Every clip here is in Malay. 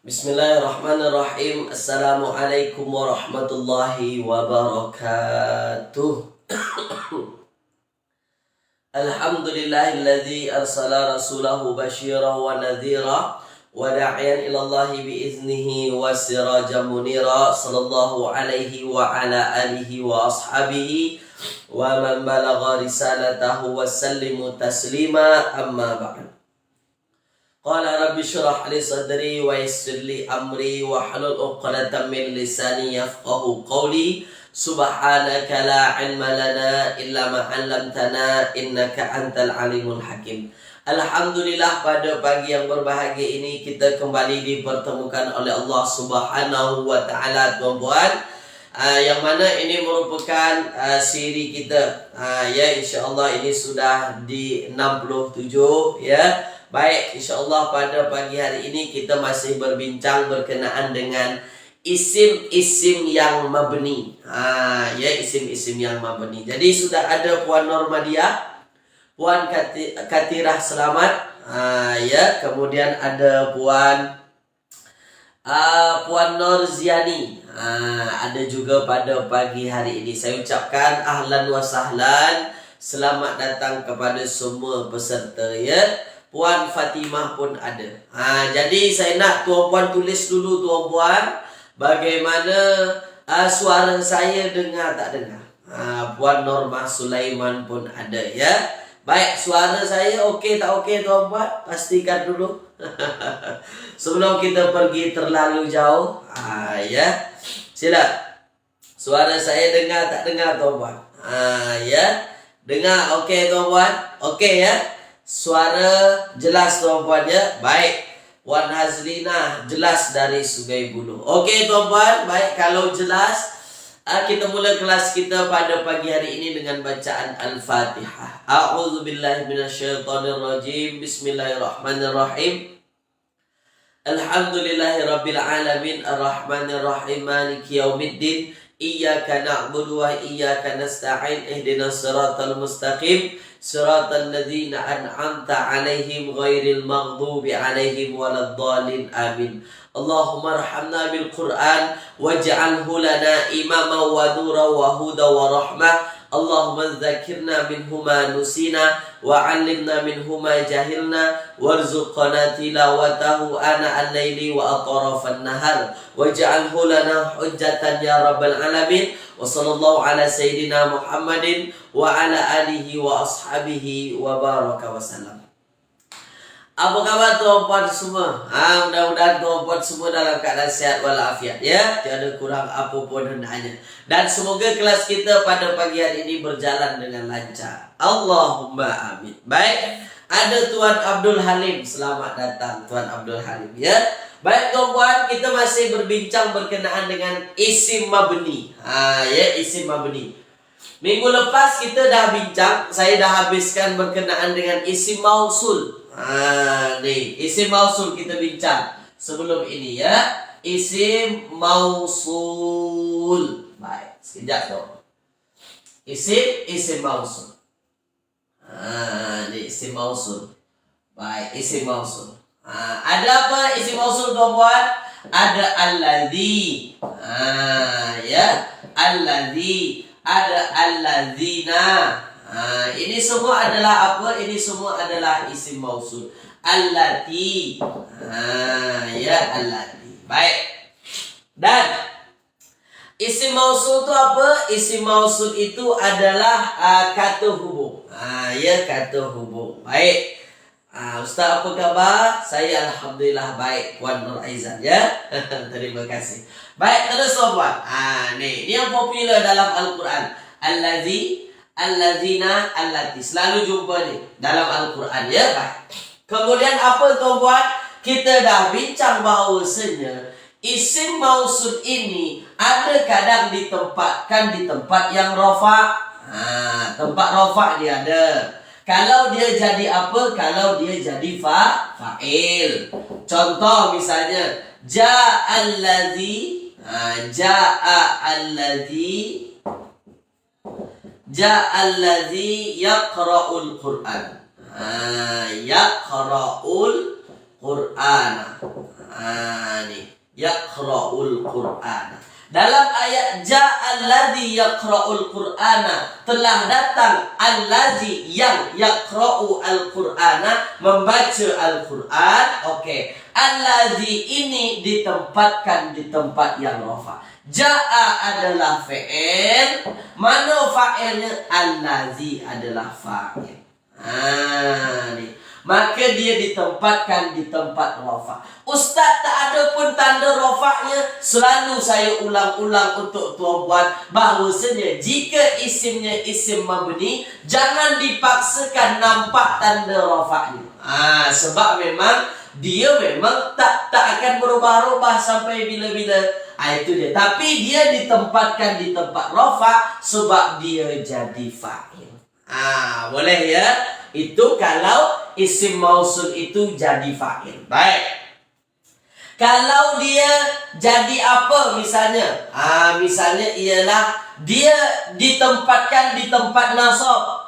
Bismillahirrahmanirrahim. Assalamualaikum warahmatullahi wabarakatuh. Alhamdulillahilladzi arsala rasulahu basyiran wa nadhira wa da'iyan ila Allahi biiznihi wa sirajan munira. Sallallahu alaihi wa ala alihi wa ashabihi wa man balagha risalatahu wa sallimu taslima, amma ba'd. Qala rabbi syrah li sadri wa yassir li amri wa hlul 'uqdatam min lisani yafqahu qawli. Subhanaka la ilma lana illa ma 'allamtana innaka antal alimul hakim. Alhamdulillah, pada pagi yang berbahagia ini kita kembali dipertemukan oleh Allah Subhanahu wa taala, tuan-tuan. Yang mana ini merupakan siri kita. Ya, insyaallah ini sudah di 67 ya. Baik, insyaAllah pada pagi hari ini kita masih berbincang berkenaan dengan isim-isim yang mabni. Ya, isim-isim yang mabni. Jadi sudah ada Puan Normadia, Puan Katirah Selamat, ya, kemudian ada Puan Norziani. Ada juga pada pagi hari ini. Saya ucapkan ahlan wa sahlan, selamat datang kepada semua peserta ya. Puan Fatimah pun ada. Jadi saya nak tuan-puan tulis dulu, tuan-puan, bagaimana suara saya dengar tak dengar. Puan Norma Sulaiman pun ada ya. Baik, suara saya okey tak okey, tuan-puan? Pastikan dulu. Sebelum kita pergi terlalu jauh. Ya. Sila. Suara saya dengar tak dengar, tuan-puan? Ya. Dengar okey, tuan-puan? Okey ya. Suara jelas, tuan-puan ya. Baik, Wan Hazlina jelas dari Sungai Buloh. Okey, tuan-puan. Baik, kalau jelas, kita mula kelas kita pada pagi hari ini dengan bacaan Al-Fatihah. A'udzubillahi minasyaitonirrajim. Bismillahirrahmanirrahim. Alhamdulillahirabbil alamin, arrahmanirrahim, maliki yaumiddin. Iyyaka na'budu wa iyyaka nasta'in. Ihdinas siratal mustaqim. Siratal ladzina an'amta 'alaihim ghairil maghdubi 'alaihim waladdallin. Amin. Allahumma arhamna bil Qur'an waj'alhu lana imama wa nura wa huda wa rahmah. Allahumma dzakirna minhuma nusina wa 'allimna minhuma jahilna warzuqna tilawatahu ana al-laili wa atrafan nahar waj'alhu lana hujjatan ya rabbal alamin. Wa sallallahu ala sayyidina Muhammadin wa ala alihi wa ashabihi wa baraka wa salam. Apa khabar tuan-puan semua? Mudah-mudahan tuan-puan semua dalam keadaan sehat walafiat ya. Tiada kurang apapun hendaknya. Dan semoga kelas kita pada pagi hari ini berjalan dengan lancar. Allahumma amin. Baik, ada Tuan Abdul Halim. Selamat datang Tuan Abdul Halim ya. Baik tuan-puan, kita masih berbincang berkenaan dengan isim mabni. Ya, isim mabni. Minggu lepas kita dah bincang, saya dah habiskan berkenaan dengan isim mausul. Nih, isim mausul kita bincang sebelum ini ya. Isim mausul. Baik, sekejap dong. Isim mausul. Nih isim mausul. Baik, isim mausul. Ada apa isim mausul, tuan-puan? Ada alladzi. Ya, alladzi. Ada alladzina. Ini semua adalah apa? Ini semua adalah isim mausul. Allati. Ya, allati. Baik. Dan isim mausul itu apa? Isim mausul itu adalah kata hubung. Ya, kata hubung. Baik. Ustaz, apa khabar? Saya alhamdulillah baik, Puan Nur Aizan ya. Terima kasih. Baik, terus tuan-puan. Ini yang popular dalam Al-Quran. Allazi, allazina, allati. Selalu jumpa ni dalam Al-Quran ya. Baik. Kemudian apa tuan-puan? Kita dah bincang bahawasanya isim mausul ini ada kadang ditempatkan di tempat yang rafa'. Tempat rafa' dia ada. Kalau dia jadi apa? Kalau dia jadi fa'il. Contoh misalnya ja'allazi. Ja'allazi yaqra'ul Qur'an. Yaqra'ul Qur'ana. Nih, yaqra'ul Qur'ana. Dalam ayat ja'alladzi yaqra'ul Qur'ana, telah datang allazi yang yaqra'u al-Qur'ana, membaca Al-Qur'an. Oke. Allazi ini ditempatkan di tempat yang rafa. Ja'a adalah fa'il. Mana fa'ilnya? Allazi adalah fa'il. Nih. Maka dia ditempatkan di tempat rafa. Ustaz, tak ada pun tanda rafa'nya. Selalu saya ulang-ulang untuk tuan-puan bahawasanya jika isimnya isim mabni, jangan dipaksakan nampak tanda rafa'nya. Sebab memang dia memang tak akan berubah-ubah sampai bila-bila. Itu dia. Tapi dia ditempatkan di tempat rafa' sebab dia jadi fa'il. Boleh ya? Itu kalau isim mausul itu jadi fa'il. Baik. Kalau dia jadi apa misalnya? Misalnya ialah dia ditempatkan di tempat nasab.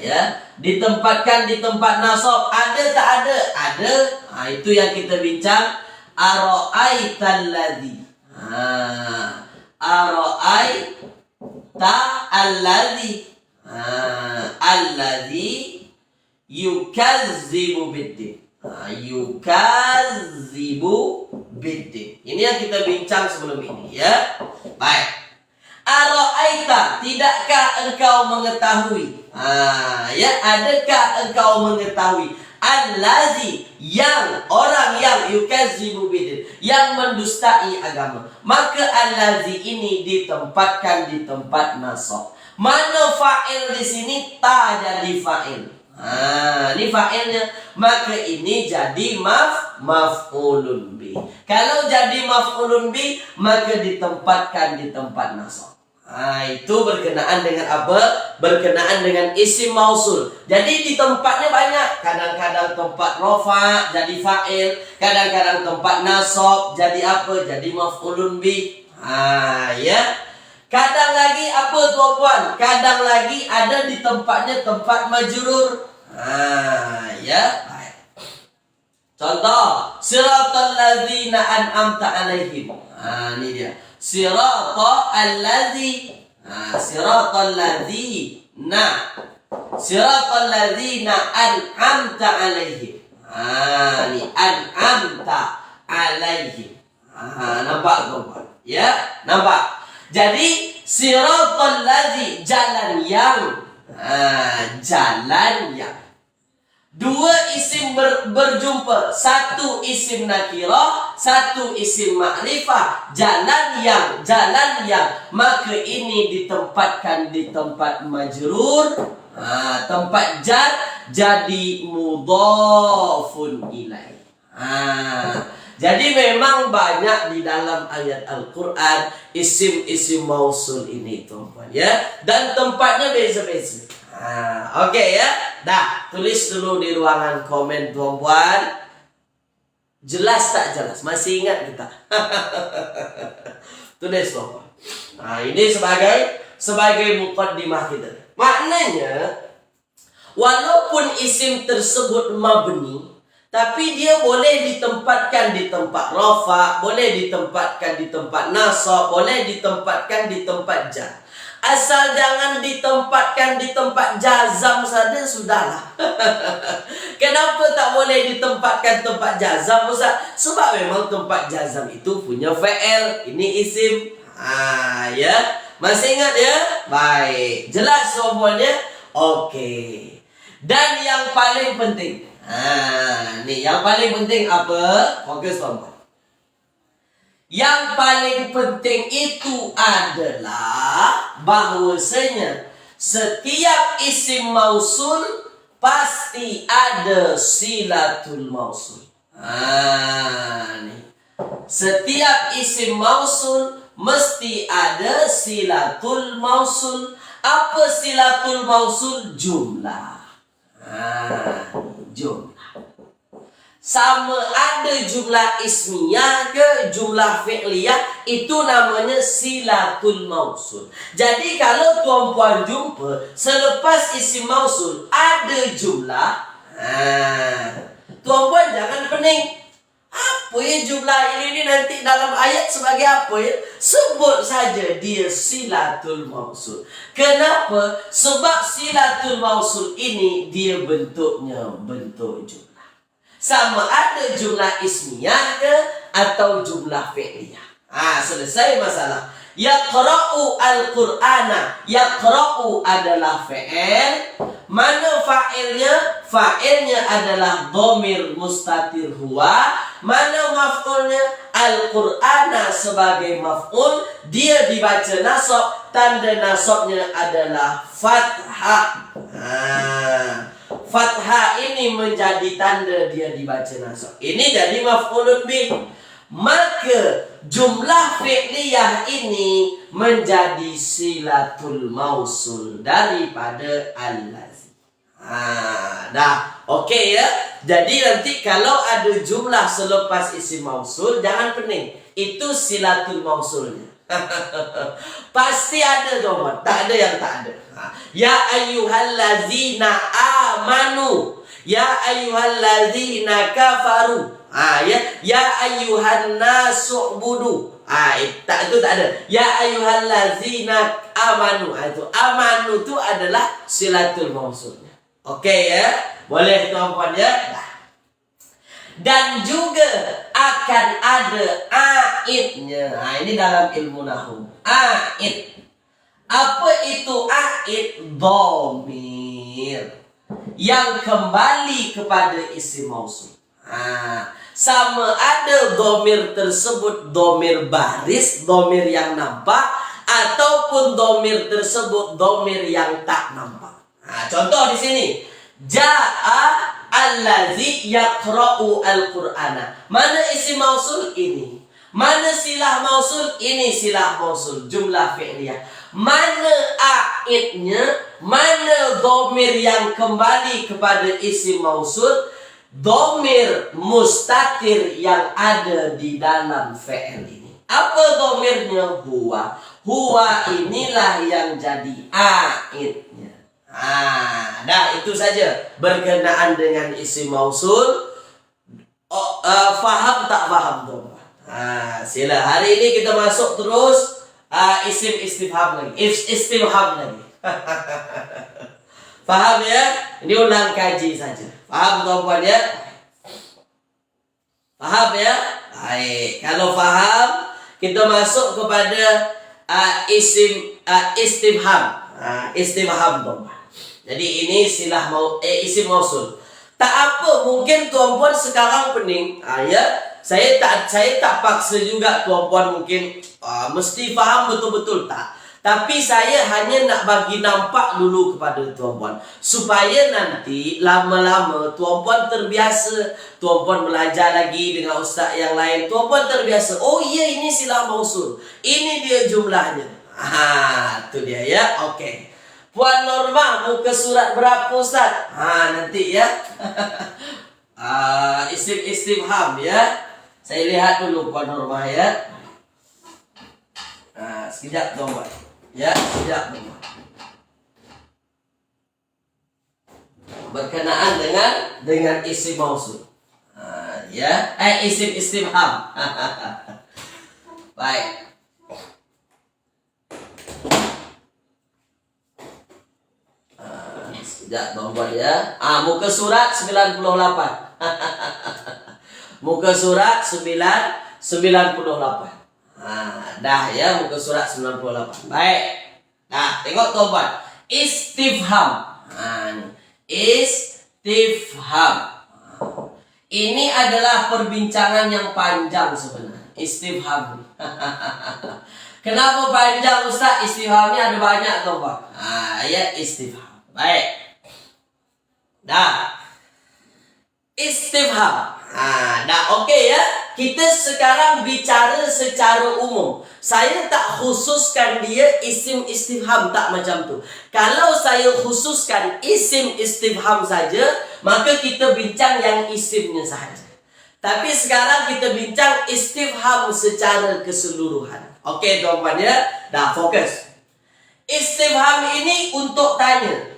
Ya, ditempatkan di tempat nasab. Ada tak ada? Ada. Itu yang kita bincang. Ara'aital ladzi. Ara'aita alladzi. Alladzi yukazzibu biddin. Yukazzibu biddin. Ini yang kita bincang sebelum ini ya. Baik. Ara'aita, tidakkah engkau mengetahui? Ya, adakah engkau mengetahui? Allazi, yang orang yang yukazzibu biddin, yang mendustai agama. Maka allazi ini ditempatkan di tempat nasab. Mana fa'il di sini? Ta jadi fa'il. Ini fa'ilnya. Maka ini jadi maf'ulun bi. Kalau jadi maf'ulun bi, maka ditempatkan di tempat nasab. Itu berkenaan dengan apa? Berkenaan dengan isim mausul. Jadi di tempatnya banyak. Kadang-kadang tempat rafa jadi fa'il, kadang-kadang tempat nasab jadi apa? Jadi maf'ulun bi. Ya. Kadang lagi apa tuan-puan? Kadang lagi ada di tempatnya tempat majrur. Ya. Baik. Contoh, siratal ladzina an'amta alaihim. Ini dia. Siratal ladzi. Siratal ladzina. Siratal ladzina an'amta alaihim. Ini an'amta alaihim. Nampak tuan-puan? Ya, nampak. Jadi siratal ladzi, jalan yang. Jalan yang. Dua isim berjumpa. Satu isim nakirah, satu isim ma'rifah. Jalan yang, jalan yang. Maka ini ditempatkan di tempat majrur. Tempat jar jadi mudhafun ilaih. Jadi memang banyak di dalam ayat Al-Quran isim-isim mausul ini tuan-tuan ya. Dan tempatnya beza-beza. Oke ya. Dah, tulis dulu di ruangan komen tuan-tuan. Jelas tak jelas? Masih ingat kita? Tulis tuan-tuan. Ini sebagai muqaddimah kita. Maknanya walaupun isim tersebut mabni, tapi dia boleh ditempatkan di tempat rafa, boleh ditempatkan di tempat nasab, boleh ditempatkan di tempat jar. Asal jangan ditempatkan di tempat jazam saja sudahlah. Kenapa tak boleh ditempatkan tempat jazam Ustaz? Sebab memang tempat jazam itu punya fa'il. Ini isim. Ya. Masih ingat ya? Baik. Jelas semuanya? Oke. Dan yang paling penting. Nih yang paling penting apa? Fokus tuan-tuan. Yang paling penting itu adalah bahwasanya setiap isim mausul pasti ada silatul mausul. Nih. Setiap isim mausul mesti ada silatul mausul. Apa silatul mausul? Jumlah. Jumlah. Sama ada jumlah ismiyah ke jumlah fi'liyah, itu namanya silatul mausul. Jadi kalau tuan-puan jumpa selepas isim mausul ada jumlah, Tuan-puan jangan pening. Apa ya jumlah ini nanti dalam ayat sebagai apa ya? Sebut saja dia silatul mausul. Kenapa? Sebab silatul mausul ini dia bentuknya bentuk jumlah. Sama ada jumlah ismiyah ke atau jumlah fi'liyah. Selesai masalah. Yaqra'u al-Qur'ana. Yaqra'u adalah fi'il. Mana fa'ilnya? Fa'ilnya adalah dhamir mustatir huwa. Mana maf'ulnya? Al-Qur'ana sebagai maf'ul. Dia dibaca nasab. Tanda nasabnya adalah fathah. Fathah ini menjadi tanda dia dibaca nasab. Ini jadi maf'ulun bih. Maka jumlah fi'liyah ini menjadi silatul mausul daripada allazi. Okey ya. Jadi nanti kalau ada jumlah selepas isim mausul, jangan pening. Itu silatul mausulnya. Pasti ada dong, tak ada yang tak ada. Ya ayyuhallazina amanu. Ya ayyuhallazina kafaru. Ya ayyuhan nasu'budu. Itu tak ada. Ya ayyuhallazina amanu. Itu amanu itu adalah silatul mausulnya. Okey ya. Boleh tuan-puan ya. Dan juga akan ada aidnya. Ini dalam ilmu nahwu. Aid. Apa itu aid? Dhamir yang kembali kepada isim mausul. Sama ada dhamir tersebut dhamir baris, dhamir yang nampak, ataupun dhamir tersebut dhamir yang tak nampak. Contoh di sini, jaa allazi yaqra'u al-Qur'ana. Mana isim mausul? Ini. Mana silah mausul? Ini silah mausul, jumlah fi'liyah. Mana aidnya? Mana dhamir yang kembali kepada isim mausul? Dhamir mustatir yang ada di dalam fi'il ini. Apa dhamirnya? Huwa. Huwa inilah yang jadi aidnya. Itu saja berkenaan dengan isim mausul. Faham tak faham tuan? Sila hari ini kita masuk terus isim istifham lagi. Istifham lagi. Faham ya? Ini ulang kaji saja. Faham tuan-puan ya? Faham ya? Baik. Kalau faham, kita masuk kepada isim istifham. Istifham tuan-puan. Jadi ini silah isim mausul. Tak apa, mungkin tuan-puan sekarang pening. Saya tak paksa juga tuan-puan mungkin mesti faham betul-betul tak. Tapi saya hanya nak bagi nampak dulu kepada tuan-puan. Supaya nanti lama-lama tuan-puan terbiasa. Tuan-puan belajar lagi dengan ustaz yang lain. Tuan-puan terbiasa. Oh iya, ini silah mausul. Ini dia jumlahnya. Itu dia ya. Okey. Puan Norma, muka surat berapa ustaz? Nanti ya. Isim istifham ya. Saya lihat dulu Puan Norma ya. Sekejap tuan-puan. Ya, sekejap tuan-puan. Berkenaan dengan isim mausul. Ya, isim istifham. Baik. Sekejap tuan-puan ya. Muka surat 98. Muka surat 98. Dah ya, muka surat 98. Baik. Tengok tuan-puan. Istifham. Istifham. Ini adalah perbincangan yang panjang sebenarnya. Istifham. Kenapa panjang ustaz? Istifhamnya ada banyak tuan-puan. Ya, istifham. Baik. Istifham. Okey ya. Kita sekarang bicara secara umum. Saya tak khususkan dia isim istifham, tak macam tu. Kalau saya khususkan isim istifham saja, maka kita bincang yang isimnya sahaja. Tapi sekarang kita bincang istifham secara keseluruhan. Okey tuan-puan ya. Fokus. Istifham ini untuk tanya.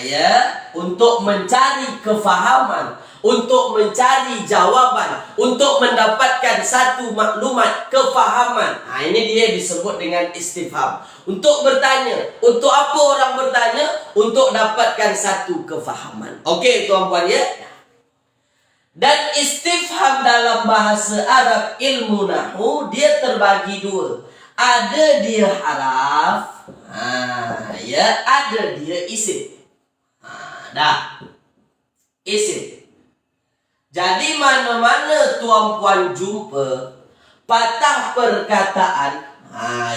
Ya, untuk mencari kefahaman, untuk mencari jawaban, untuk mendapatkan satu maklumat, kefahaman. Nah, ini dia disebut dengan istifham. Untuk bertanya. Untuk apa orang bertanya? Untuk dapatkan satu kefahaman. Okey, tuan-puan ya. Dan istifham dalam bahasa Arab ilmu nahwu dia terbagi dua. Ada dia haraf, ya, ada dia isim. Isim. Jadi mana-mana tuan-puan jumpa patah perkataan,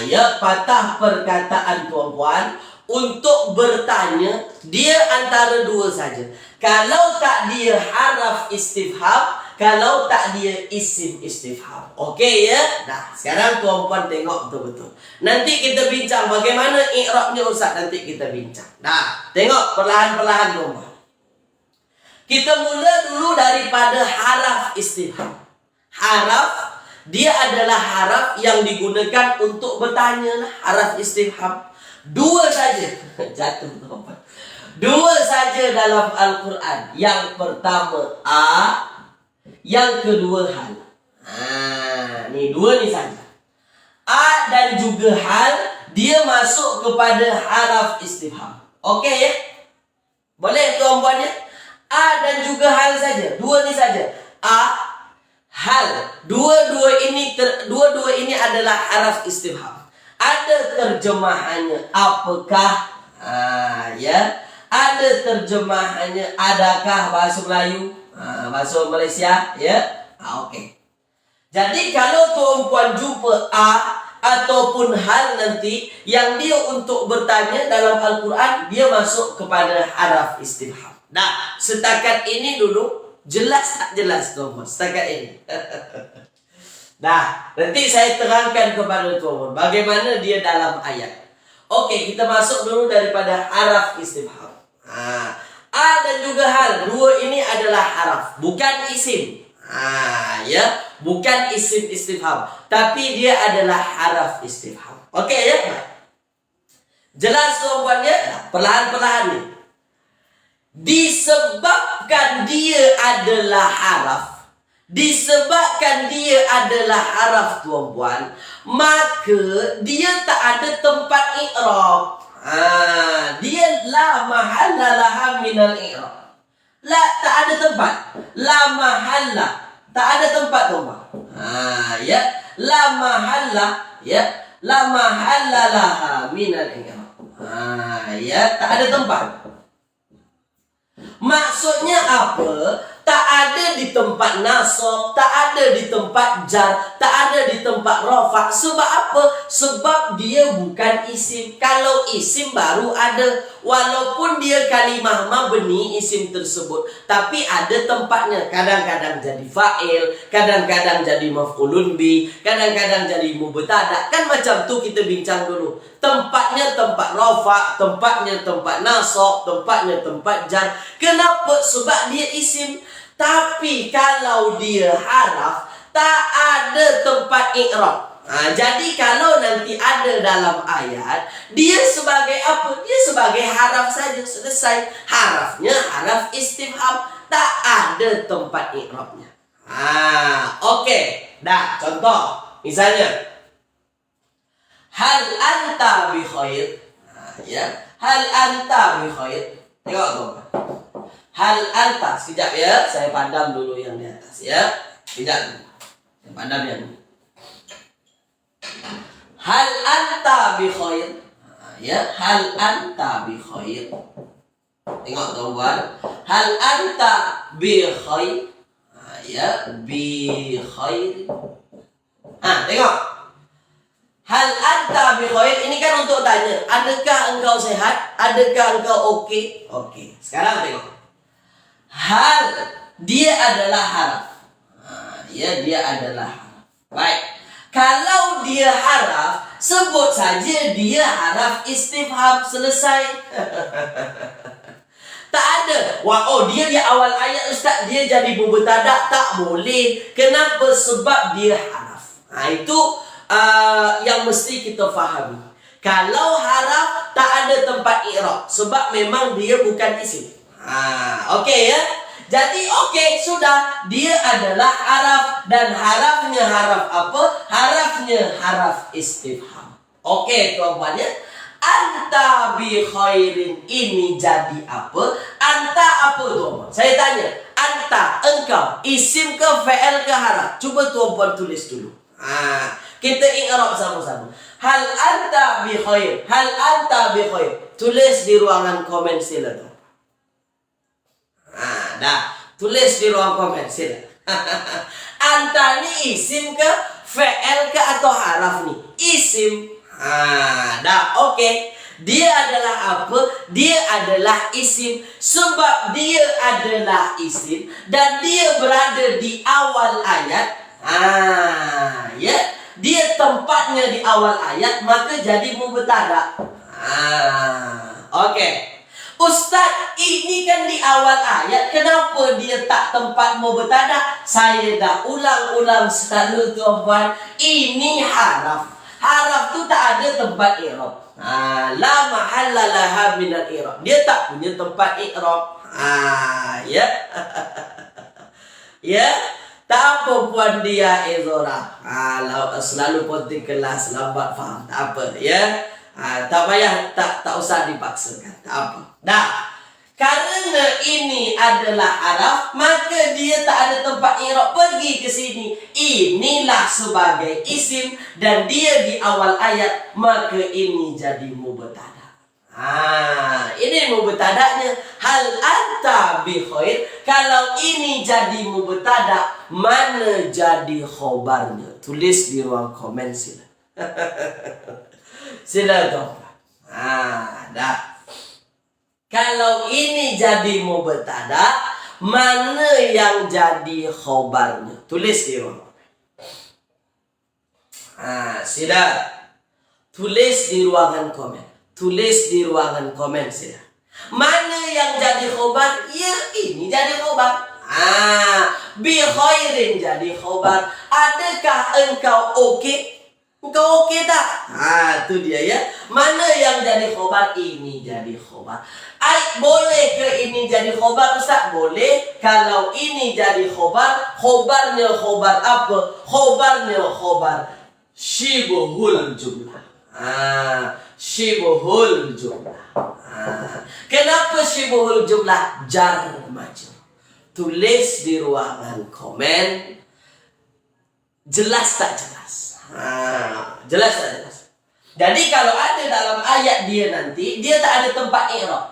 ya, patah perkataan tuan-puan untuk bertanya, dia antara dua saja. Kalau tak dia haraf istifham, kalau tak dia isim istifham. Okey ya? Nah, sekarang tuan-puan tengok betul-betul. Nanti kita bincang bagaimana i'rabnya Ustaz, nanti kita bincang. Nah, tengok perlahan-perlahan tuan-puan. Kita mula dulu daripada haraf istifham. Haraf, dia adalah haraf yang digunakan untuk bertanya. Haraf istifham. Dua saja. Jatuh tuan-puan. Dua saja dalam Al-Quran. Yang pertama A, yang kedua hal. Ni dua ni saja. A dan juga hal, dia masuk kepada haraf istifham. Okey ya? Boleh tuan-puan ya? A dan juga hal saja. Dua ni saja. A, hal. Dua-dua ini adalah haraf istifham. Ada terjemahannya apakah? Ya. Ada terjemahannya adakah bahasa Melayu, bahasa Malaysia, ya. Okey. Jadi kalau tuan-puan jumpa A ataupun hal nanti yang dia untuk bertanya dalam Al-Quran, dia masuk kepada haraf istifham. Nah, setakat ini dulu jelas tak jelas tuan-puan? Setakat ini. Nah, nanti saya terangkan kepada tuan-puan bagaimana dia dalam ayat. Okey, kita masuk dulu daripada haraf istifham. A dan juga hal, dua ini adalah haraf, bukan isim. Ya, bukan isim istifham, tapi dia adalah haraf istifham. Okey ya? Jelas tuan-puan ya? Perlahan-perlahan ni. Disebabkan dia adalah haraf, disebabkan dia adalah haraf tuan-puan, maka dia tak ada tempat i'rab. Dia la mahalla laha minal i'rab. La, tak ada tempat. La mahalla, tak ada tempat tuan-puan. Ya, la mahalla, ya, la mahalla laha minal i'rab. Ya, tak ada tempat. Maksudnya apa? Tak ada di tempat nasab, tak ada di tempat jar, tak ada di tempat rafa. Sebab apa? Sebab dia bukan isim. Kalau isim baru ada. Walaupun dia kalimah mabni isim tersebut, tapi ada tempatnya. Kadang-kadang jadi fa'il, kadang-kadang jadi maf'ulun bi, kadang-kadang jadi mubtada. Kan macam tu kita bincang dulu. Tempatnya tempat rafa, tempatnya tempat nasab, tempatnya tempat jar. Kenapa? Sebab dia isim. Tapi kalau dia haraf, tak ada tempat i'rab. Jadi kalau nanti ada dalam ayat, dia sebagai apa? Dia sebagai haraf saja, selesai. Harafnya haraf istifham, tak ada tempat i'rabnya. Okey. Dah, contoh. Misalnya, hal anta bi khair. Ya, hal anta bi khair. Tengok tuan. Hal anta, sekejap ya, saya padam dulu yang di atas ya. Sekejap dulu. Saya padam yang ini. Hal anta bi khair. Ya, hal anta bi khair. Tengok tuan-tuan. Hal anta bi khair. Ya, bi khair. Tengok. Hal anta bi khair, ini kan untuk tanya, adakah engkau sehat? Adakah engkau okey? Okey. Sekarang tengok. Hal, dia adalah haraf. Ya, dia adalah haraf. Baik. Kalau dia haraf, sebut saja dia haraf istifham, selesai. Tak ada. Dia di awal ayat Ustaz, dia jadi mubtada, tak boleh. Kenapa? Sebab dia haraf. Itu yang mesti kita fahami. Kalau haraf, tak ada tempat i'rab, sebab memang dia bukan isim. Okey ya. Jadi sudah, dia adalah haraf, dan harafnya haraf apa? Harafnya haraf istifham. Tuan-tuan ya. Anta bi khairin ini jadi apa? Anta apa tuan-tuan? Saya tanya, anta, engkau, isim ke fi'il ke haraf? Coba tuan-tuan tulis dulu. Kita i'rab sama-sama. Hal anta bi khair. Hal anta bi khair. Tulis di ruangan komen sila tuan. Dah. Tulis di ruang komen sila. Anta ni isim ke fi'il ke atau haraf nih? Isim. Dia adalah apa? Dia adalah isim. Sebab dia adalah isim dan dia berada di awal ayat. Dia tempatnya di awal ayat, maka jadi mubtada. Ustaz, ini kan di awal ayat, kenapa dia tak tempat mubtada? Saya dah ulang-ulang selalu tuan-tuan. Ini haraf. Haraf tu tak ada tempat i'rab. La mahalla laha minal i'rab. Dia tak punya tempat i'rab. Tak apa puan dia Izora. Selalu penting kelas lambat faham. Tak apa tak payah, tak usah dipaksakan. Tak apa. Dah. Karena ini adalah haraf, maka dia tak ada tempat i'rab. Pergi ke sini. Inilah sebagai isim dan dia di awal ayat, maka ini jadi mubtada. Ini mubtadanya. Hal anta bi khair. Kalau ini jadi mubtada, mana jadi khobarnya? Tulis di ruang komen sila. Sila tuan-tuan. Dah. Kalau ini jadi mubtada, mana yang jadi khobarnya? Tulis di ruang. Sila. Tulis di ruangan komen. Tulis di ruangan komen sila. Mana yang jadi khobar? Ya, ini jadi khobar. Bi khairin jadi khobar. Adakah engkau okey? Engkau okey tak? Tu dia ya. Mana yang jadi khobar? Ini jadi khobar. Boleh ke ini jadi khobar Ustaz? Boleh. Kalau ini jadi khobar, khobarnya khobar apa? Khobarnya khobar syibhul jumlah. Syibhul jumlah. Kenapa syibhul jumlah? Jar majrur. Tulis di ruangan komen. Jelas tak jelas? Jelas tak jelas? Jadi kalau ada dalam ayat dia nanti, dia tak ada tempat i'rab.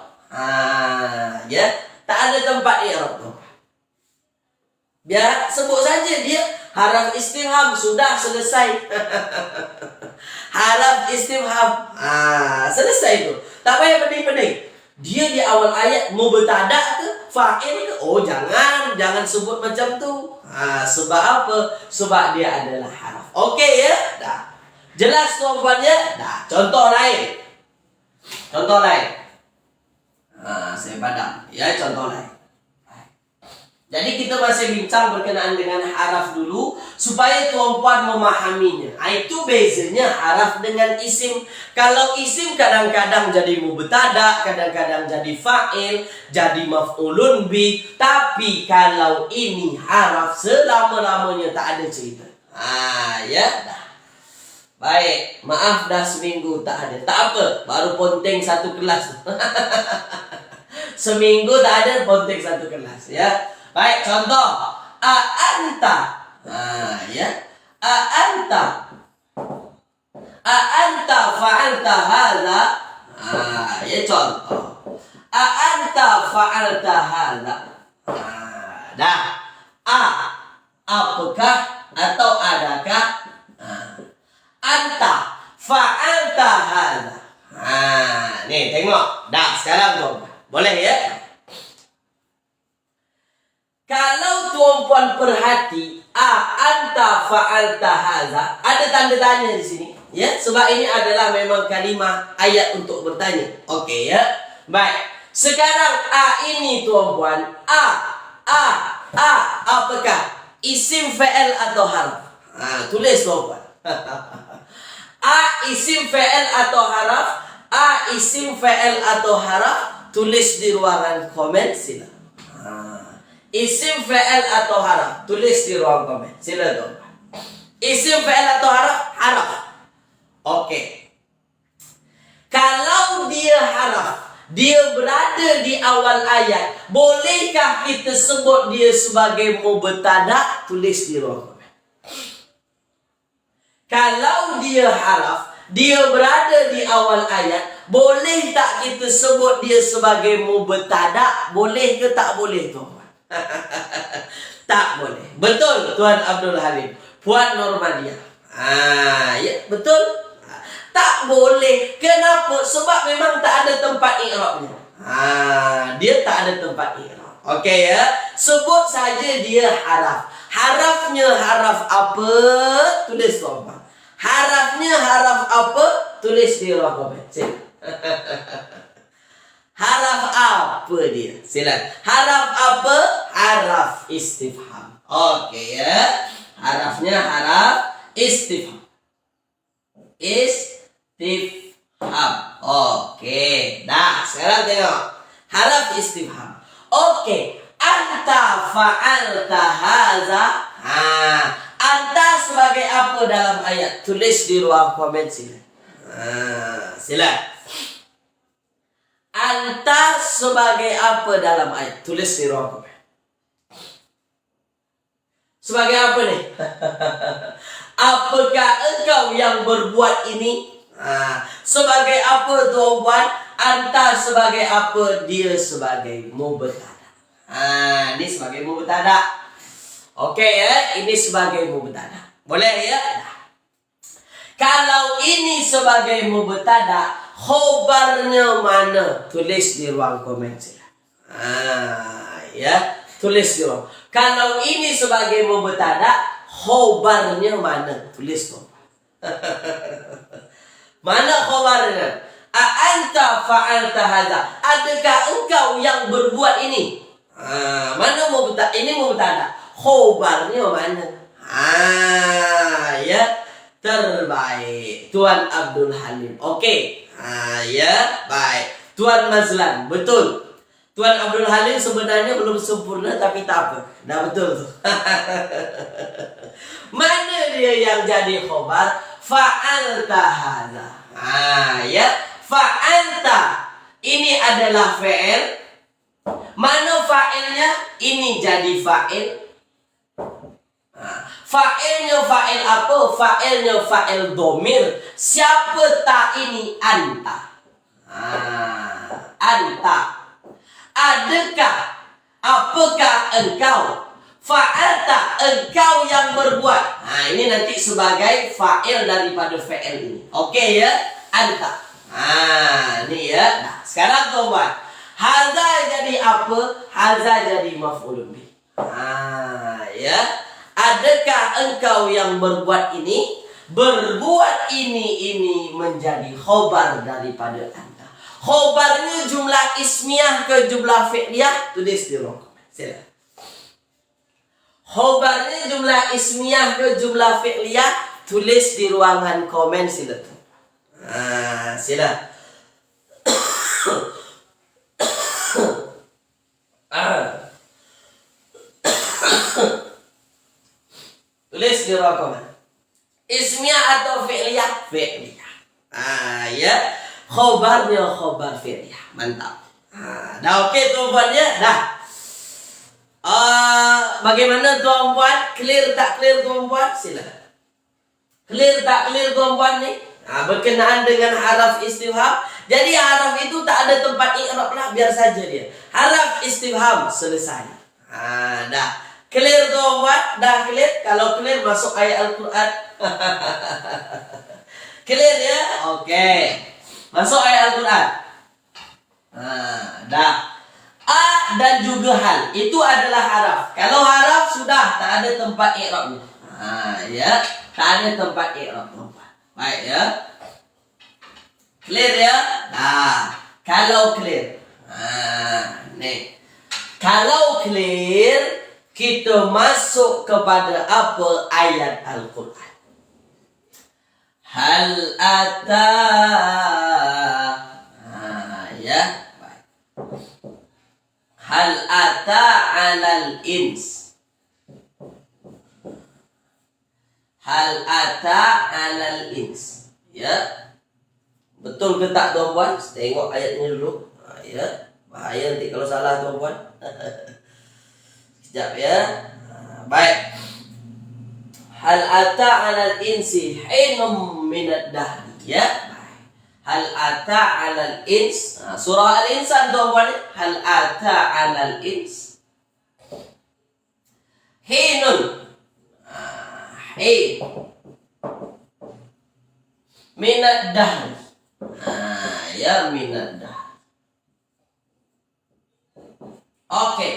Tak ada tempat i'rab. Biar sebut saja dia haraf istifham, sudah selesai. Haraf istifham. Selesai itu. Tak payah pening-pening. Dia di awal ayat mubtada ke fa'il ke? Jangan sebut macam tu. Sebab apa? Sebab dia adalah haraf. Okey ya? Dah. Jelas tuan-tuan ya? Dah. Contoh lain. Saya padam. Ya, contoh lain. Jadi kita masih bincang berkenaan dengan haraf dulu supaya tuan-puan memahaminya. Itu bezanya haraf dengan isim. Kalau isim kadang-kadang jadi mubtada, kadang-kadang jadi fa'il, jadi maf'ulun bi. Tapi kalau ini haraf selama-lamanya tak ada cerita. Dah. Baik, maaf dah seminggu tak ada. Tak apa, baru ponteng satu kelas. Seminggu tak ada, ponteng satu kelas ya. Baik, contoh. A'anta. A'anta fa'alta hadha. Contoh. A'anta fa'alta hadha. Dah. Apakah atau adakah? Anta fa'alta hadha. Nih, tengok. Dah, sekarang tuan. Boleh ya? Kalau tuan-puan perhati, anta fa'alta hadza, ada tanda tanya di sini, ya. Sebab ini adalah memang kalimah ayat untuk bertanya. Okey ya. Baik. Sekarang ini tuan-puan, apakah isim fa'il atau haraf? Tulis tuan-puan. Isim fa'il atau haraf? Isim fa'il atau haraf? Tulis di ruangan komen sila. Isim fi'il atau haraf? Tulis di ruang komen. Sila tuan. Isim fi'il atau haraf? Haraf. Oke. Kalau dia haraf, dia berada di awal ayat, bolehkah kita sebut dia sebagai mubtada? Tulis di ruang komen. Kalau dia haraf, dia berada di awal ayat, boleh tak kita sebut dia sebagai mubtada? Boleh ke tak boleh, tuan? Tak boleh. Betul, Tuan Abdul Halim. Puan Normadia. Ya, betul. Tak boleh. Kenapa? Sebab memang tak ada tempat i'rabnya. Dia tak ada tempat i'rab. Okey ya. Sebut saja dia haraf. Harafnya haraf apa? Tulis tuan. Harafnya haraf apa? Tulis di ruang komen. Haraf apa dia? Silakan. Haraf apa? Haraf istifham. Okey ya. Harafnya haraf istifham. Istifham. Okey. Dah, sekarang tengok. Haraf istifham. Okey. Anta fa'alta haza. Anta sebagai apa dalam ayat? Tulis di ruang komen silakan. Silakan. Anta sebagai apa dalam ayat? Tulis di ruang komen. Sebagai apa nih? Apakah engkau yang berbuat ini? Sebagai apa tuan-puan? Anta sebagai apa? Dia sebagai mubtada. Ini sebagai mubtada. Okey ya, ini sebagai mubtada. Boleh ya? Kalau ini sebagai mubtada, khobarnya mana? Tulis di ruang komen sila. Ya, tulis di ruang. Kalau ini sebagai mubtada, khobarnya mana? Tulis tuh. Mana khobarnya? Anta fa'alta hadza. Adakah engkau yang berbuat ini? Mana mubtada? Ini mubtada. Khobarnya mana? Ya. Terbaik Tuan Abdul Halim. Okey. Ya, baik. Tuan Mazlan, betul. Tuan Abdul Halim sebenarnya belum sempurna tapi tak apa. Dah betul tu. Mana dia yang jadi khobar? Fa'alta hadza. Ya. Fa'alta. Ini adalah fa'il. Mana fa'ilnya? Ini jadi fa'il. Fa'ilnya fa'il apa? Fa'ilnya fa'il domir. Siapa tak ini? Anta. Anta. Adakah? Apakah engkau? Fa'alta. Engkau yang berbuat. Ini nanti sebagai fa'il daripada fa'il ini. Okey ya? Anta. Ni ya. Nah, sekarang kau buat. Haza jadi apa? Haza jadi maf'ulun bih. Ya. Adakah engkau yang berbuat ini? Berbuat ini menjadi khobar daripada anta. Khobarnya jumlah ismiyah ke jumlah fi'liyah? Tulis di ruang komen. Sila. Khobarnya jumlah ismiyah ke jumlah fi'liyah? Tulis di ruangan komen sila. Sila. Tulis di ruang komen. Ismiyah atau fi'liyah? Fi'liyah. Ya. Khobarnya khobar fi'liyah. Mantap. Dah okey tuan-puan ya? Dah. Bagaimana tuan-puan? Clear tak clear tuan-puan? Silakan. Clear tak clear tuan-puan ni? Berkenaan dengan haraf istifham. Jadi haraf itu tak ada tempat i'rab lah, biar saja dia. Haraf istifham selesai. Dah. Clear tuan-puan? Dah clear? Kalau clear masuk ayat Al-Quran. Clear ya? Okey. Masuk ayat Al-Quran. Dah. A dan juga hal itu adalah haraf. Kalau haraf sudah tak ada tempat i'rabnya. Ya, tak ada tempat i'rab tuan-puan. Baik ya. Clear ya? Nah, kalau clear. Nih. Kalau clear, kita masuk kepada apa ayat Al-Quran. Hal ata. Ya. Baik. Hal ata 'alal ins. Hal ata 'alal ins. Ya. Betul ke tak tuan-puan? Tengok ayatnya dulu. Ya. Bahaya nanti kalau salah tuan-puan. Sekejap ya. Baik. Hal ata 'alal insi hinum minad dahri. Ya. Hal ata 'alal ins. Surah Al-Insan tuan-puan. Hal ata 'alal ins hinun. Hin minad dahri. Ya minad dahri. Oke.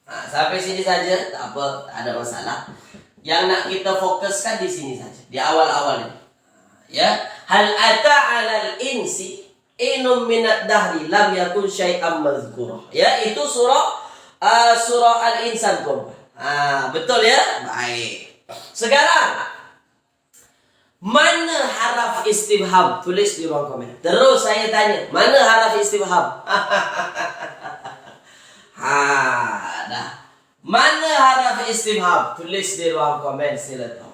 Sampai sini saja, tak apa, tak ada masalah. Yang nak kita fokuskan di sini saja, di awal-awalnya. Ya, hal ata 'alal insi inum minad dahri lam yakun syai'am mazkurah. Ya, itu surah Al-Insan tuan. Betul ya? Baik. Sekarang mana haraf istifham? Tulis di ruang komen. Terus saya tanya, mana haraf istifham? Dah. Mana haraf istifham? Tulis di ruang komen silakan.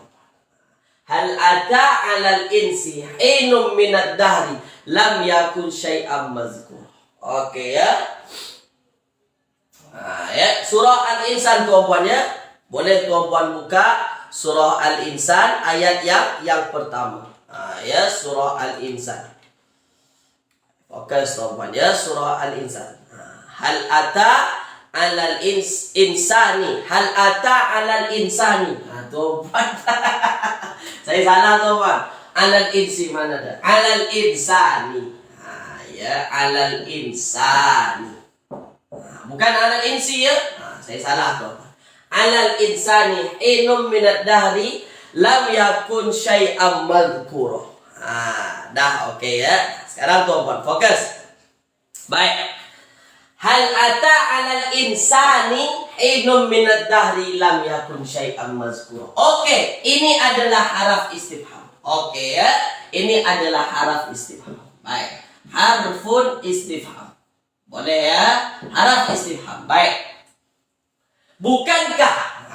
Hal ata 'alal insi hinum minad dahri lam yakun syai'am mazkur. Oke ya. Ya, surah Al-Insan tuan-puan ya. Boleh tuan-puan buka surah Al-Insan ayat yang pertama. Ya, surah Al-Insan. Fokus tuan-puan ya, surah Al-Insan. Hal ata 'alal insani. Hal ata 'alal insani. Tuan-puan. Saya salah tuan-puan. 'Alal insi mana dah? 'Alal insani. Ya, 'alal insani. Bukan 'alal insi ya. Saya salah tuan-puan. 'Alal insani inum minad dahri lam yakun syai'am madhkura. Dah okey ya. Sekarang tuan-puan fokus. Baik. Hal ata 'alal insani hinum minad dahri lam yakun syai'an mazkura. Oke, ini adalah haraf istifham. Oke ya. Ini adalah haraf istifham. Baik. Harfun istifham. Boleh ya? Haraf istifham. Baik. Bukankah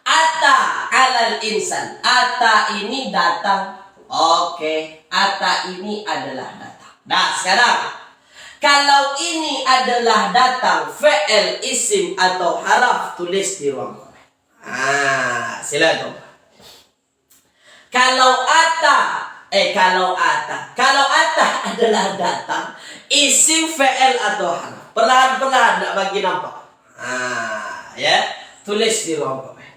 ata 'alal insan? Ata ini datang. Oke, ata ini adalah datang. Nah, sekarang kalau ini adalah datang fi'il, isim atau haraf, tulis di ruang komen. Silakan. Kalau ata adalah datang, isim, fi'il atau haraf. Perlahan-perlahan nak bagi nampak. Ya, tulis di ruang komen.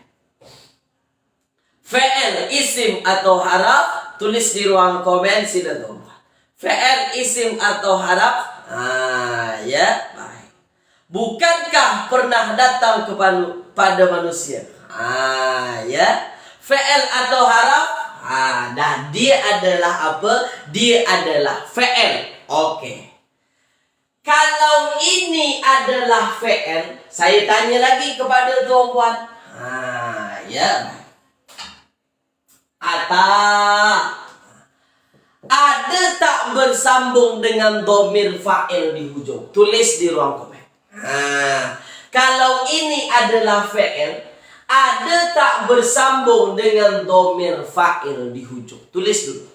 Fi'il, isim atau haraf, tulis di ruang komen silakan. Fi'il, isim atau haraf. Ya, baik. Bukankah pernah datang kepada manusia? Ya. Fi'il atau haraf? Dah, dia adalah apa? Dia adalah fi'il. Oke. Kalau ini adalah fi'il, saya tanya lagi kepada tuan-puan. Ya. Ada tak bersambung dengan domir fa'il di hujung? Tulis di ruang komen. Kalau ini adalah fa'il, ada tak bersambung dengan domir fa'il di hujung? Tulis dulu.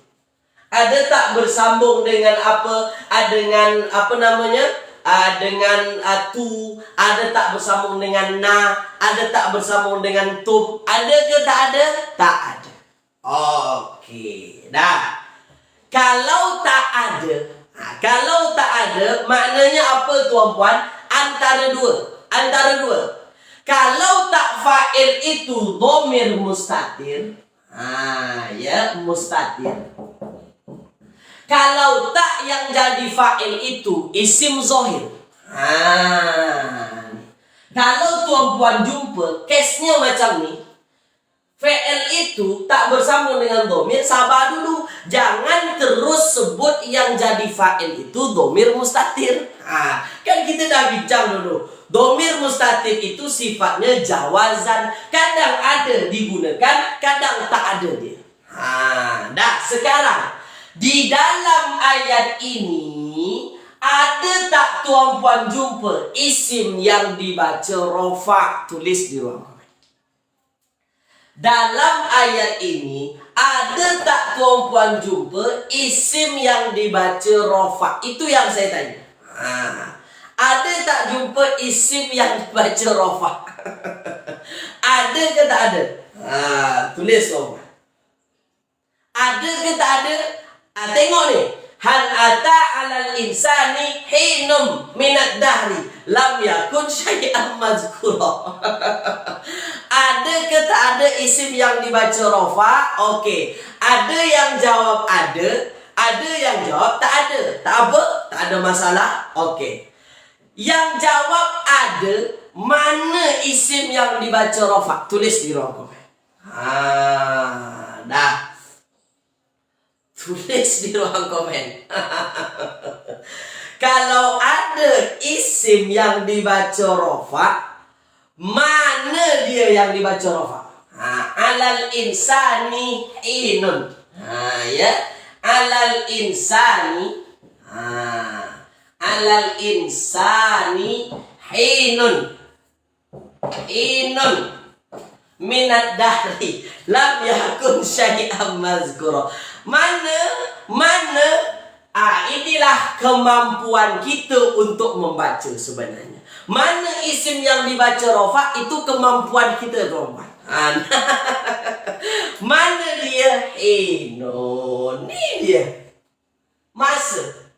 Ada tak bersambung dengan apa? Dengan apa namanya? Dengan tu. Ada tak bersambung dengan na? Ada tak bersambung dengan tum? Ada ke tak ada? Tak ada. Oke. Dah. Kalau tak ada, maknanya apa tuan-puan? Antara dua. Kalau tak fa'il itu dhamir mustatir, ya mustatir. Kalau tak yang jadi fa'il itu isim zahir. Kalau tuan-puan jumpa case-nya macam ni, fi'il itu tak bersambung dengan dhamir, sabar dulu. Jangan terus sebut yang jadi fa'il itu dhamir mustatir. Kan kita dah bincang dulu. Dhamir mustatir itu sifatnya jawazan. Kadang ada digunakan, kadang tak ada dia. Dah, sekarang di dalam ayat ini Ada tak tuan-puan jumpa isim yang dibaca rofa? Tulis di ruang komen. Dalam ayat ini, ada tak tuan-puan jumpa isim yang dibaca rofa? Itu yang saya tanya. Ada tak jumpa isim yang dibaca rofa? Ada ke tak ada? Tulis tuan-puan. Ada ke tak ada? Tengok ni. Hal ata alal insani hinum minad dahri lam yakun syai'an mazkura. Ada ke tak ada isim yang dibaca rofa? Okey. Ada yang jawab ada yang jawab tak ada. Tak apa? Tak ada masalah. Okey. Yang jawab ada, mana isim yang dibaca rofa? Tulis di ruang komen. Dah. Tulis di ruang komen. Kalau ada isim yang dibaca rofa, mana dia yang dibaca rofa? Alal insani hinun. Ya. Alal insani. Alal insani hinun. Hinun minad dahri lam yakun syai'an mazkura. Mana inilah kemampuan kita untuk membaca sebenarnya. Mana isim yang dibaca rofa, itu kemampuan kita, tuan-tuan. Mana dia? Ni dia. Masa.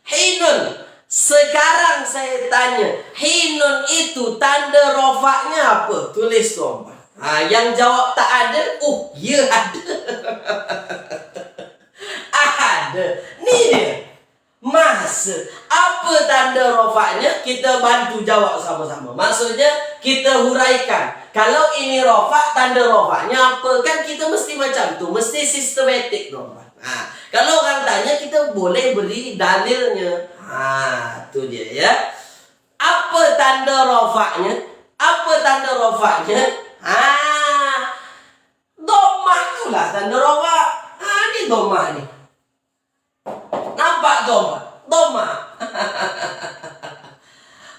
Hinun. Sekarang saya tanya, hinun itu tanda rofaknya apa? Tulis, tuan-tuan. Yang jawab tak ada, ya ada. Ada. Ni dia. Masa. Apa tanda rofaknya? Kita bantu jawab sama-sama. Maksudnya, kita huraikan. Kalau ini rofak, tanda rofaknya apa? Kan kita mesti macam tu. Mesti sistematik, tuan-tuan. Kalau orang tanya, kita boleh beri dalilnya. Tu dia ya. Apa tanda rofaknya? Apa tanda rofaknya? Domah itulah tanda rofa. Ni domah ni. Nampak domah? Domah.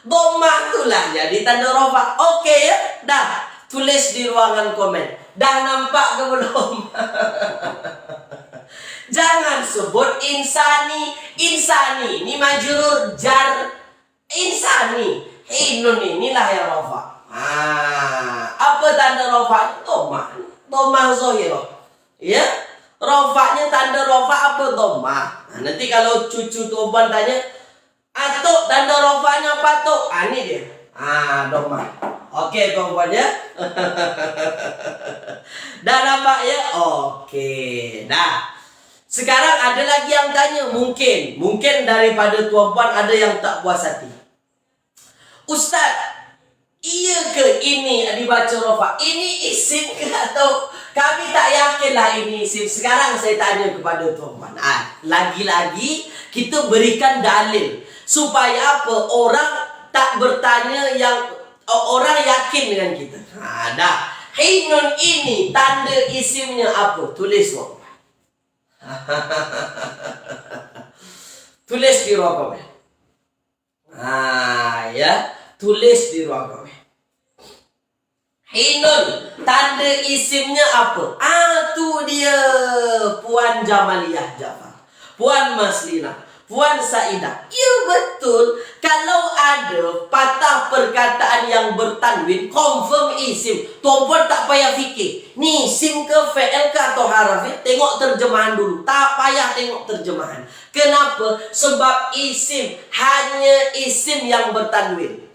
Domah itulah jadi tanda rofa. Okey ya? Dah. Tulis di ruangan komen. Dah nampak ke belum? Jangan sebut insani. Insani. Ini majrur jar. Insani. Hinun inilah yang rofa. Apa tanda rofa? Domah. Domah zohiro. Ya? Rofaknya tanda rofa apa? Domah. Nanti kalau cucu tuan tanya, Atuk tanda rofaknya apa tuh? Ini dia. Domah. Oke tuan ya. Dah nampak ya? Oke. Nah. Sekarang ada lagi yang tanya. Mungkin daripada tuan-puan ada yang tak puas hati. Ustaz, iya ke ini dibaca rofa? Ini isim ke atau kami tak yakinlah ini isim. Sekarang saya tanya kepada tuan-puan. Lagi-lagi kita berikan dalil supaya apa? Orang tak bertanya yang orang yakin dengan kita. Dah. Hinun ini tanda isimnya apa? Tulis tuan-puan. Tulis di ruang komen. Ya. Tulis di ruang komen. Hinun, tanda isimnya apa? Tu dia. Puan Jamaliyah Jafar, Puan Maslina, Puan Saidah. Ya betul. Kalau ada patah perkataan yang bertanwin, confirm isim. Tuan-puan tak payah fikir. Ni isim ke, fi'il ke atau haraf? Tengok terjemahan dulu. Tak payah tengok terjemahan. Kenapa? Sebab isim hanya isim yang bertanwin.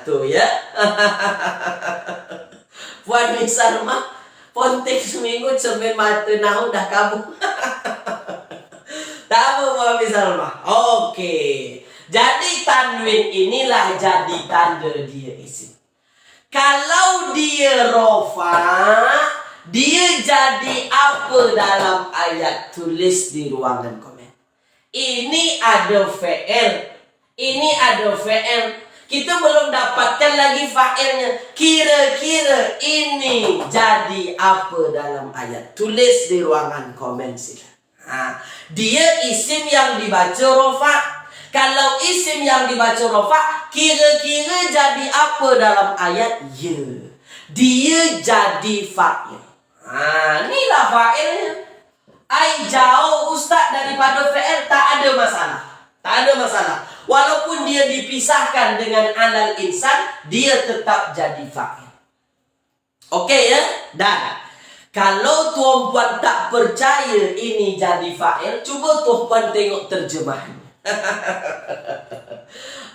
Tu ya. Puan Misarma, pontek seminggu cermin mata nahu dah kabur. Tak apa Puan Misarma. Okey. Jadi tanwin inilah jadi tanda dia isim. Kalau dia rofa, dia jadi apa dalam ayat? Tulis di ruangan komen. Ini ada fi'il. Ini ada fi'il. Kita belum dapatkan Sekali lagi fa'ilnya. Kira-kira ini jadi apa dalam ayat? Tulis di ruangan komen sila. Dia isim yang dibaca rofa. Kalau isim yang dibaca rofa, kira-kira jadi apa dalam ayat? Ya, dia jadi fa'il. Inilah fa'ilnya. Jauh ustaz daripada fi'il, tak ada masalah. Tak ada masalah. Walaupun dia dipisahkan dengan alal insan, dia tetap jadi fa'il. Okey ya? Dan kalau tuan-puan tak percaya ini jadi fa'il, cuba tuan-puan tengok terjemahannya.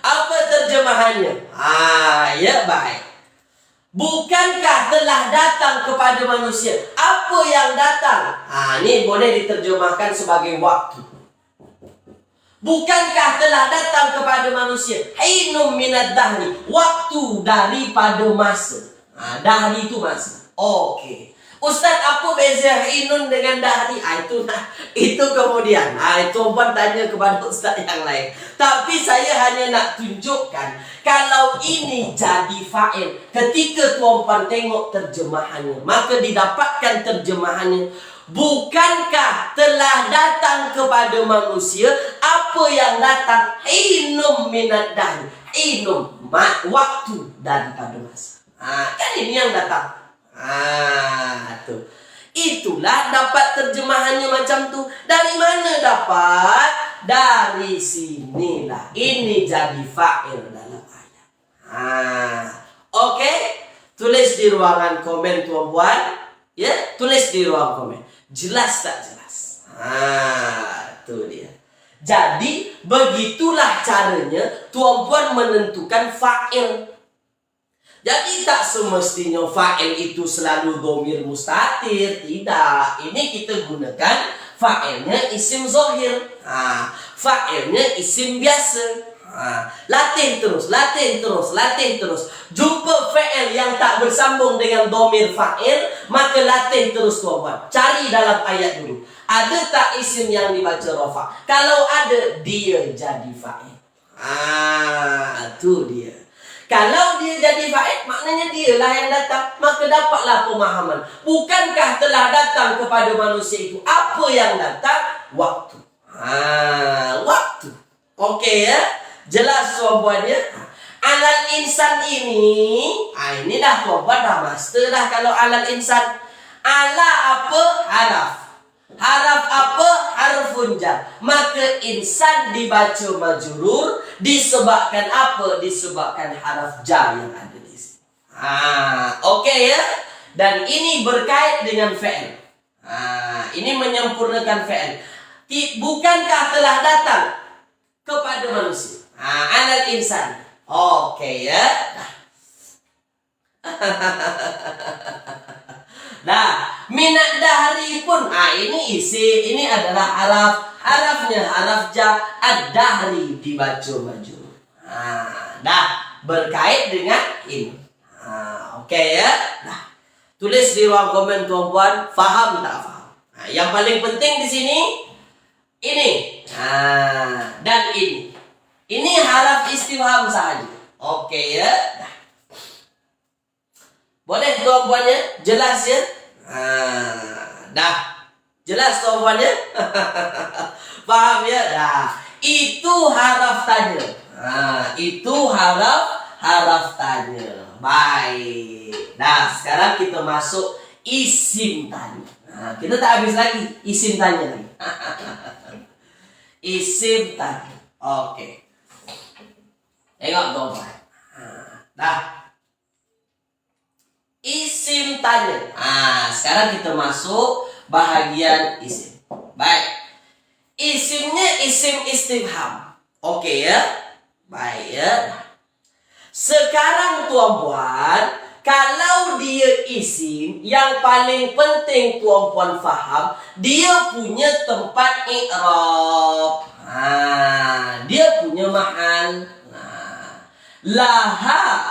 Apa terjemahannya? Ya baik. Bukankah telah datang kepada manusia? Apa yang datang? Ini boleh diterjemahkan sebagai waktu. Bukankah telah datang kepada manusia hinum minad dahri, waktu daripada masa. Dahri itu masa. Okey. Ustaz, apa beza hinun dengan dahri? Itu kemudian. Tuan-puan tanya kepada ustaz yang lain. Tapi saya hanya nak tunjukkan kalau ini jadi fa'il. Ketika tuan-puan tengok terjemahannya, maka didapatkan terjemahannya. Bukankah telah datang kepada manusia apa yang datang? Hinum minad dahri. Hinum, waktu daripada masa. Kan ini yang datang. Tuh. Itulah dapat terjemahannya macam tu. Dari mana dapat? Dari sinilah. Ini jadi fa'il dalam ayat. Okey. Tulis di ruangan komen tuan-puan. Ya, tulis di ruang komen. Jelas tak jelas? Tuh dia. Jadi, begitulah caranya tuan-puan menentukan fa'il. Jadi tak semestinya fa'il itu selalu dhamir mustatir. Tidak. Ini kita gunakan fa'ilnya isim zahir. Fa'ilnya isim biasa. Latih terus, latih terus, latih terus. Jumpa fa'il yang tak bersambung dengan dhamir fa'il, maka latih terus tuan-puan. Cari dalam ayat dulu. Ada tak isim yang dibaca rafa? Kalau ada, dia jadi fa'il. Itu dia. Kalau dia jadi fa'il, maknanya dialah yang datang. Maka dapatlah pemahaman. Bukankah telah datang kepada manusia itu apa yang datang? Waktu. Waktu. Okey ya? Jelas tuan-puan ya? Alal insan ini, ini dah tuan-puan dah master dah kalau alal insan. Ala apa? Haraf. Haraf apa? Harfun jar. Maka insan dibaca majrur disebabkan apa? Disebabkan haraf jar yang ada di sini. Okey ya? Dan ini berkait dengan fi'il. Ini menyempurnakan fi'il. Bukankah telah datang kepada manusia? Alal insan. Okey ya? Minat dahri pun ini isi, ini adalah harafnya haraf jar ad-dahri dibaca majrur. Berkait dengan ini. Okey ya? Tulis di ruang komen tuan-puan, faham tak faham? Yang paling penting di sini ini. Dan ini. Ini haraf istifham sahaja. Okey ya? Boleh tuan-puan ya? Jelas ya? Jelas tuan-puan ya? Faham ya? Itu haraf tanya. Itu haraf tanya. Baik. Sekarang kita masuk isim tanya. Kita tak habis lagi. Isim tanya lagi. Isim tanya. Okey. Tengok tuan-puan. Isim tanya. Sekarang kita masuk bahagian isim. Baik. Isimnya isim istifham. Okey ya? Baik ya. Sekarang tuan-puan, kalau dia isim, yang paling penting tuan-puan faham, dia punya tempat i'rab. Dia punya mahal. Laha.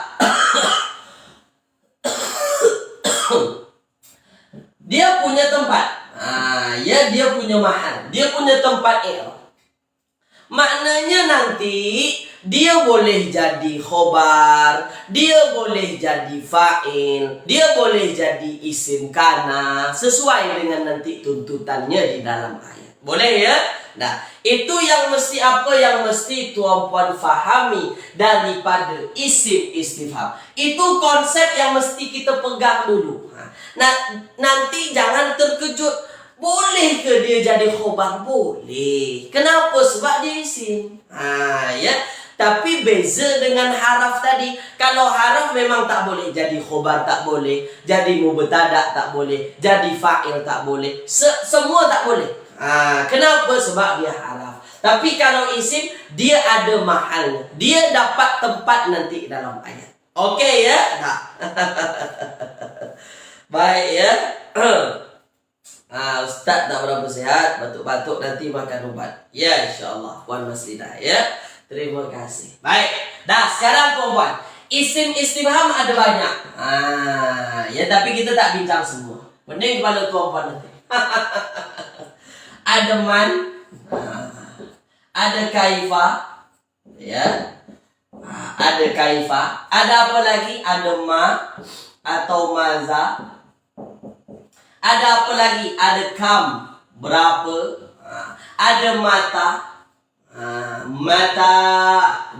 Dia punya tempat. Dia punya mahal. Dia punya tempat i'rab. Maknanya nanti Dia boleh jadi khobar, dia boleh jadi fa'il, dia boleh jadi isim kana, sesuai dengan nanti tuntutannya di dalam ayat. Boleh ya? Nah, itu yang mesti apa yang mesti tuan-puan fahami daripada isim istifham. Itu konsep yang mesti kita pegang dulu. Nah, nanti jangan terkejut. Boleh ke dia jadi khobar? Boleh. Kenapa? Sebab dia isim. Ya. Tapi beza dengan haraf tadi. Kalau haraf memang tak boleh. Jadi khobar tak boleh. Jadi mubtada tak boleh. Jadi fa'il tak boleh. Semua tak boleh. Kenapa? Sebab dia haraf. Tapi kalau isim, dia ada mahalnya. Dia dapat tempat nanti dalam ayat. Okey ya? Nah. Baik ya. Ustaz tak berapa sihat, batuk-batuk nanti makan ubat. Ya, insyaAllah. Puan Maslidah ya. Terima kasih. Baik. Dah, sekarang puan-puan. Isim istifham ada banyak. Ya, tapi kita tak bincang semua. Mending kepala puan-puan nanti. Ada man. Ada kaifa. Ya. Ada kaifa. Ada apa lagi? Ada ma. Atau maza. Ada apa lagi? Ada kam. Berapa? Ada mata. Mata.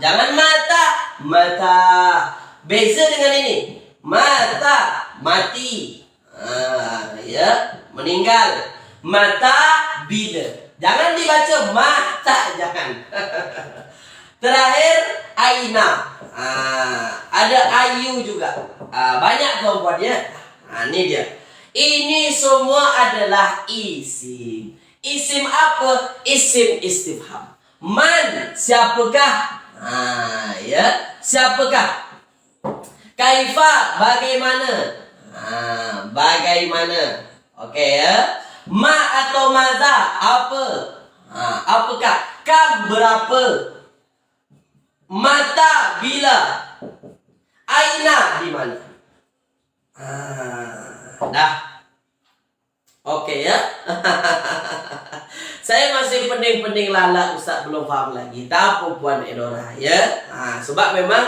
Jangan mata. Mata. Beza dengan ini. Mata. Mati. Ya. Meninggal. Mata. Bila. Jangan dibaca mata. Jangan. Terakhir. Aina. Ada ayu juga. Banyak tuan-puan ya. Ini dia. Ini semua adalah isim. Isim apa? Isim istifham. Man, siapakah? Ya, siapakah? Kaifa, bagaimana? Bagaimana? Okey ya. Ma atau maza, apa? Apakah? Kam, berapa? Mata, bila? Aina, di mana? Dah. Okey ya. Saya masih pening-pening lala, Ustaz belum faham lagi. Tak apa Puan Edora ya. Sebab memang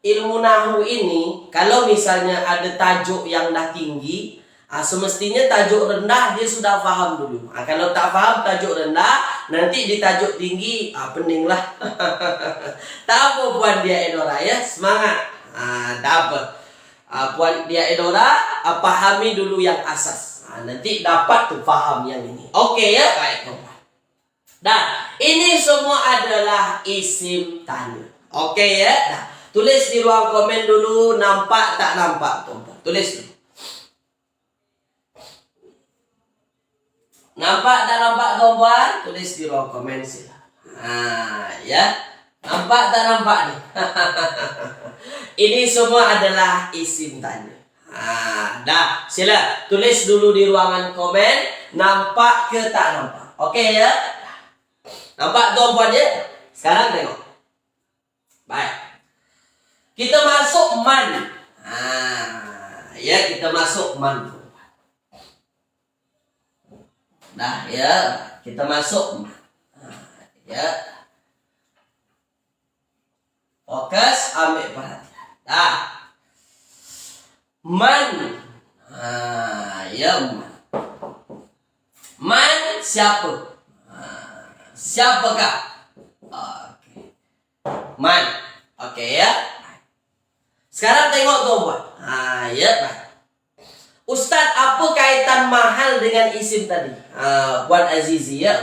ilmu nahwu ini kalau misalnya ada tajuk yang dah tinggi, semestinya tajuk rendah dia sudah faham dulu. Kalau tak faham tajuk rendah, nanti di tajuk tinggi pening lah. Tak apa Puan Dia Edora ya. Semangat. Tak apa. Puan Dia Edora, pahami dulu yang asas. Nanti dapat tu faham yang ini. Okey ya, baik tuan. Dah, ini semua adalah isim tanya. Okey ya. Dah, tulis di ruang komen dulu, nampak tak nampak tuan. Tulis dulu. Nampak tak nampak tuan? Tulis di ruang komen sila. Ya. Nampak tak nampak nih? Ini semua adalah isim tanya. Dah, sila tulis dulu di ruangan komen, nampak ke tak nampak. Okey ya? Nampak tuan-puan ya? Sekarang tengok. Baik. Kita masuk man. Ya, kita masuk man. Dah ya, kita masuk man. Ya. Fokus, ambil perhatian. Dah. Man. Ya man. Man siapa? Siapakah? Okey. Man. Okey ya. Sekarang tengok tuan-puan. Ya baik. Ustaz, apa kaitan mahal dengan isim tadi? Puan Azizi ya.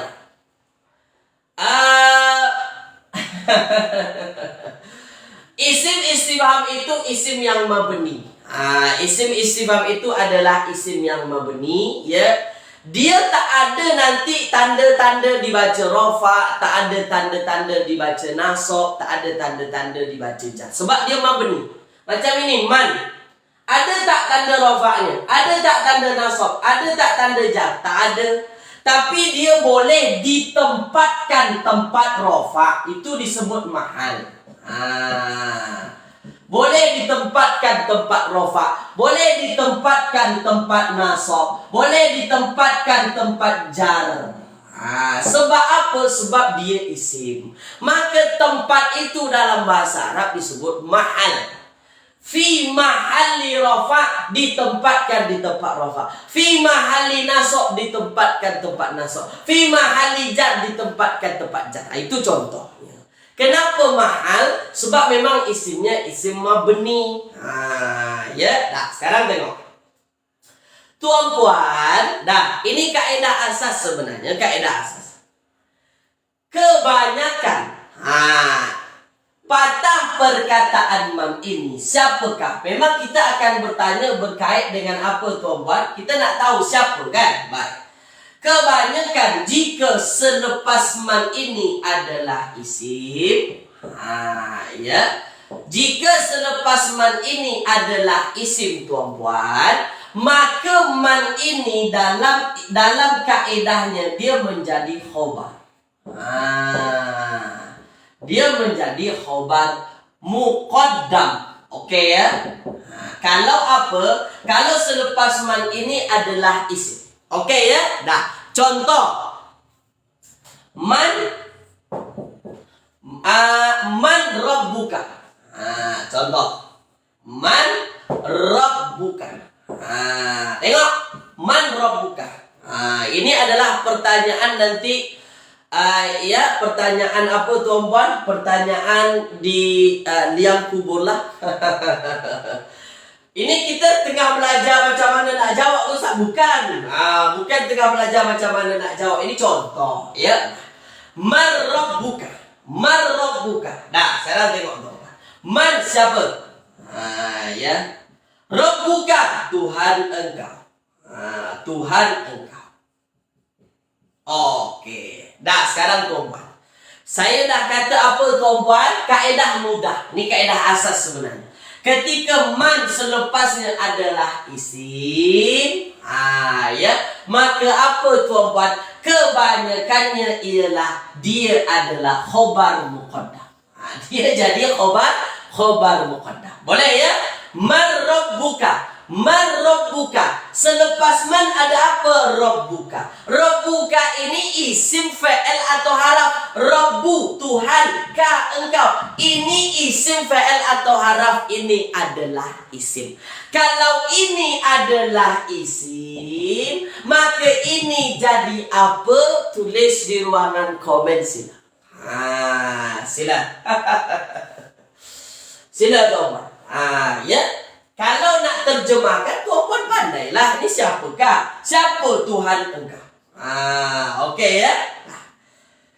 Isim istifham itu isim yang mabni. Isim istifham itu adalah isim yang mabni ya. Dia tak ada nanti tanda-tanda dibaca rafa, tak ada tanda-tanda dibaca nasab, tak ada tanda-tanda dibaca jar. Sebab dia mabni. Macam ini man. Ada tak tanda rafa'nya? Ada tak tanda nasab? Ada tak tanda jar? Tak ada. Tapi dia boleh ditempatkan tempat rafa. Itu disebut mahal. Boleh ditempatkan tempat rafa, boleh ditempatkan tempat nasab, boleh ditempatkan tempat jar. Sebab apa? Sebab dia isim. Maka tempat itu dalam bahasa Arab disebut mahal. Fi mahalli rafa, ditempatkan di tempat rafa. Fi mahalli nasab, ditempatkan tempat nasab. Fi mahalli jar, ditempatkan tempat jar. Itu contohnya. Kenapa mahal? Sebab memang isimnya isim mabni. Ya, dah sekarang tengok. Tuan puan, dah ini kaedah asas sebenarnya, kaedah asas. Kebanyakan patah perkataan mam ini siapakah? Memang kita akan bertanya berkait dengan apa tuan puan? Kita nak tahu siapa kan? Baik. Kebanyakan jika selepas mam ini adalah isim, ya. Jika selepas man ini adalah isim tuan puan, maka man ini dalam kaedahnya dia menjadi khobar. Dia menjadi khobar muqaddam. Okey ya? Kalau apa? Kalau selepas man ini adalah isim. Okey ya? Dah. Contoh. Man rabbuka. Contoh. Man rabbuka. Tengok. Man rabbuka. Ini adalah pertanyaan nanti. Ya, pertanyaan apa tuan puan? Pertanyaan di liang kubur lah. Ini kita tengah belajar macam mana nak jawab Ustaz, bukan? Bukan tengah belajar macam mana nak jawab. Ini contoh, ya. Man rabbuka. Man rabbuka. Dah, sekarang tengok tuan puan. Man siapa? Ya. Rabbuka, Tuhan engkau. Tuhan engkau. Okey. Dah, sekarang tuan puan. Saya dah kata apa tuan puan? Kaedah mudah. Ini kaedah asas sebenarnya. Ketika man selepasnya adalah isim, ya, maka apa tuan puan? Kebanyakannya ialah dia adalah khobar muqaddam. Dia jadi khobar muqaddam. Boleh ya? Man rabbuka. Man rabbuka. Selepas man ada apa? Rabbuka. Rabbuka ini isim fa'il atau haraf. Rabbu, Tuhan. Ka, engkau. Ini isim fa'il atau haraf. Ini adalah isim. Kalau ini adalah isim, maka ini jadi apa? Tulis di ruangan komen sila. Sila. Sila tuan. Ya. Kalau nak terjemahkan, tuan puan pandailah. Ini siapakah? Siapa Tuhan engkau? Okey ya.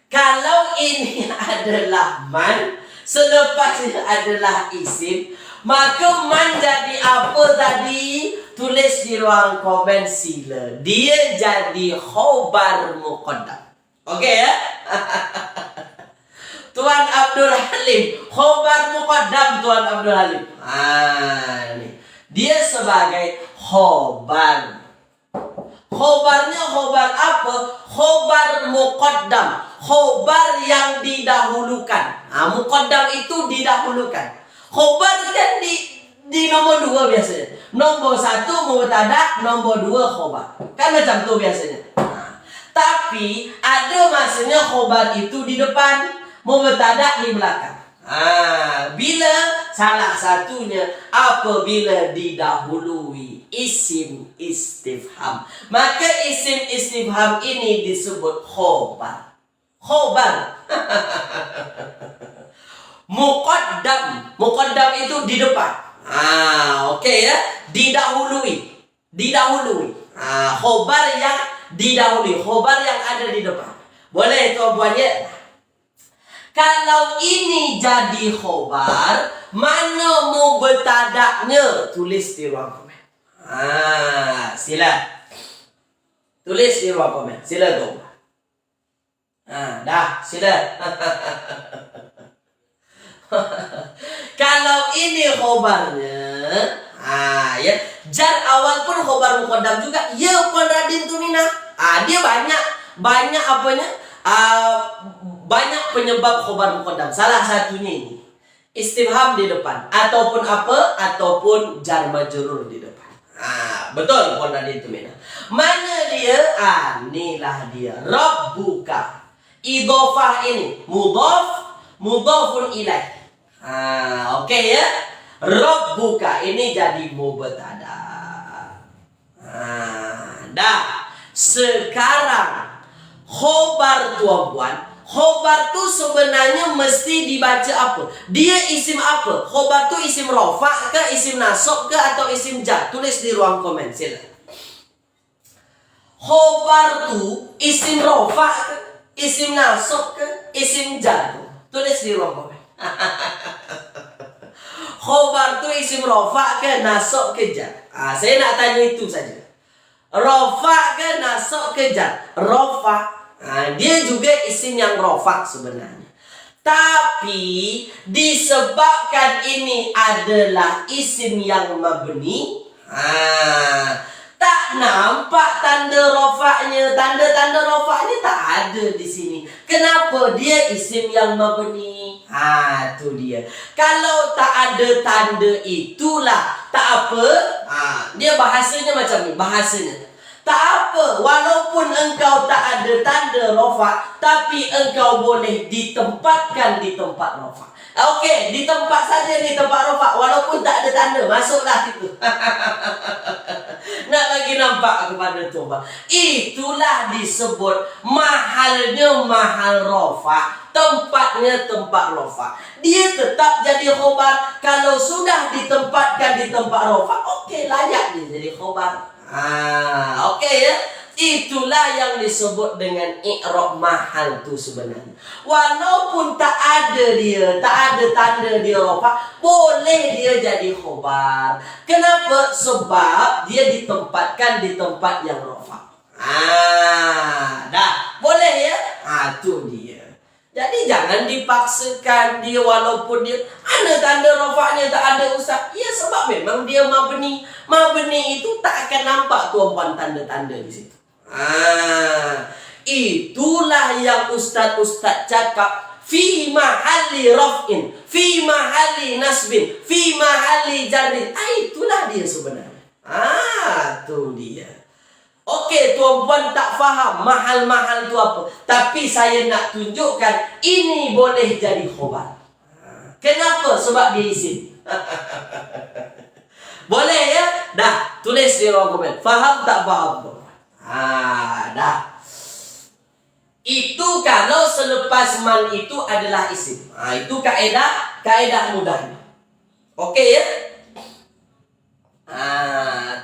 Kalau ini adalah man, selepasnya adalah isim, maka man jadi apa tadi? Tulis di ruang komen sila. Dia jadi khobar muqaddam. Okey ya. Tuan Abdul Halim, khobar muqaddam Tuan Abdul Halim. Ini. Dia sebagai khobar. Khobarnya khobar apa? Khobar muqaddam. Khobar yang didahulukan. Muqaddam itu didahulukan. Khobar kan di nomor 2 biasanya. Nomor 1 mubtada, nomor 2 khobar. Kan macam tu biasanya. Tapi ada masanya khobar itu di depan, mubtada di belakang. Bila salah satunya apabila didahului isim istifham, maka isim istifham ini disebut khobar. Khobar. Muqaddam. Muqaddam itu di depan. Okey ya, didahului. Didahului. Khobar yang didahului, khobar yang ada di depan. Boleh tuan puan ya? Kalau ini jadi khobar, mana mubtada'nya? Tulis di ruang komen. Sila. Tulis di ruang komen. Sila tu. Dah, sila. Kalau ini khobarnya, ya, jar awal pun khobar muqaddam juga. Ya pun Radin Tumina. Dia banyak apanya? Banyak penyebab khobar muqaddam. Salah satunya ini istifham di depan, ataupun apa? Ataupun jar majrur di depan. Betul pun tadi itu Mina. Mana dia? Inilah dia. Rabbuka. Idhofah ini mudhafun ilaih. Oke ya. Rabbuka ini jadi mubtada. Dah. Sekarang khobar tuan-puan. Khobar tu sebenarnya mesti dibaca apa? Dia isim apa? Khobar tu isim rofa ke, isim nasab ke, atau isim jar? Tulis di ruang komen sila. Khobar tu isim rofa ke, isim nasab ke, isim jar? Tulis di ruang komen. Khobar tu isim rofa ke, nasab ke, jar? Saya nak tanya itu saja. Rofa ke, nasab ke, jar? Rofa. Dia juga isim yang rofa sebenarnya. Tapi disebabkan ini adalah isim yang mabni, tak nampak tanda rofaknya. Tanda-tanda rofaknya tak ada di sini. Kenapa? Dia isim yang mabni. Tu dia. Kalau tak ada tanda itulah tak apa. Dia bahasanya macam ni. Bahasanya tak apa, walaupun engkau tak ada tanda rofa, tapi engkau boleh ditempatkan di tempat rofa. Okey, di tempat saja di tempat rofa, walaupun tak ada tanda, masuklah situ. Nak bagi nampak kepada tuan. Itulah disebut mahalnya mahal rofa, tempatnya tempat rofa. Dia tetap jadi khobar. Kalau sudah ditempatkan di tempat rofa, okey, layak dia jadi khobar. Okey ya. Itulah yang disebut dengan i'rab mahal tu sebenarnya. Walaupun tak ada dia, tak ada tanda dia rofa, boleh dia jadi khobar. Kenapa? Sebab dia ditempatkan di tempat yang rofa. Dah, boleh ya? Tu dia. Jadi jangan dipaksakan dia walaupun dia ada tanda rofaknya tak ada ustaz. Ya sebab memang dia mabni. Mabni itu tak akan nampak tuan-puan tanda-tanda di situ. Itulah yang ustaz-ustaz cakap fi mahalli raf'in, fi mahalli nasbin, fi mahalli jarrin. Itulah dia sebenarnya. Tu dia. Okey, tuan-puan tak faham mahal-mahal tu apa. Tapi saya nak tunjukkan ini boleh jadi khobar. Kenapa? Sebab dia isim. Boleh ya? Dah, tulis di ruang komen. Faham tak faham? Dah. Itu kalau selepas man itu adalah isim. Itu kaedah mudahnya. Okey ya?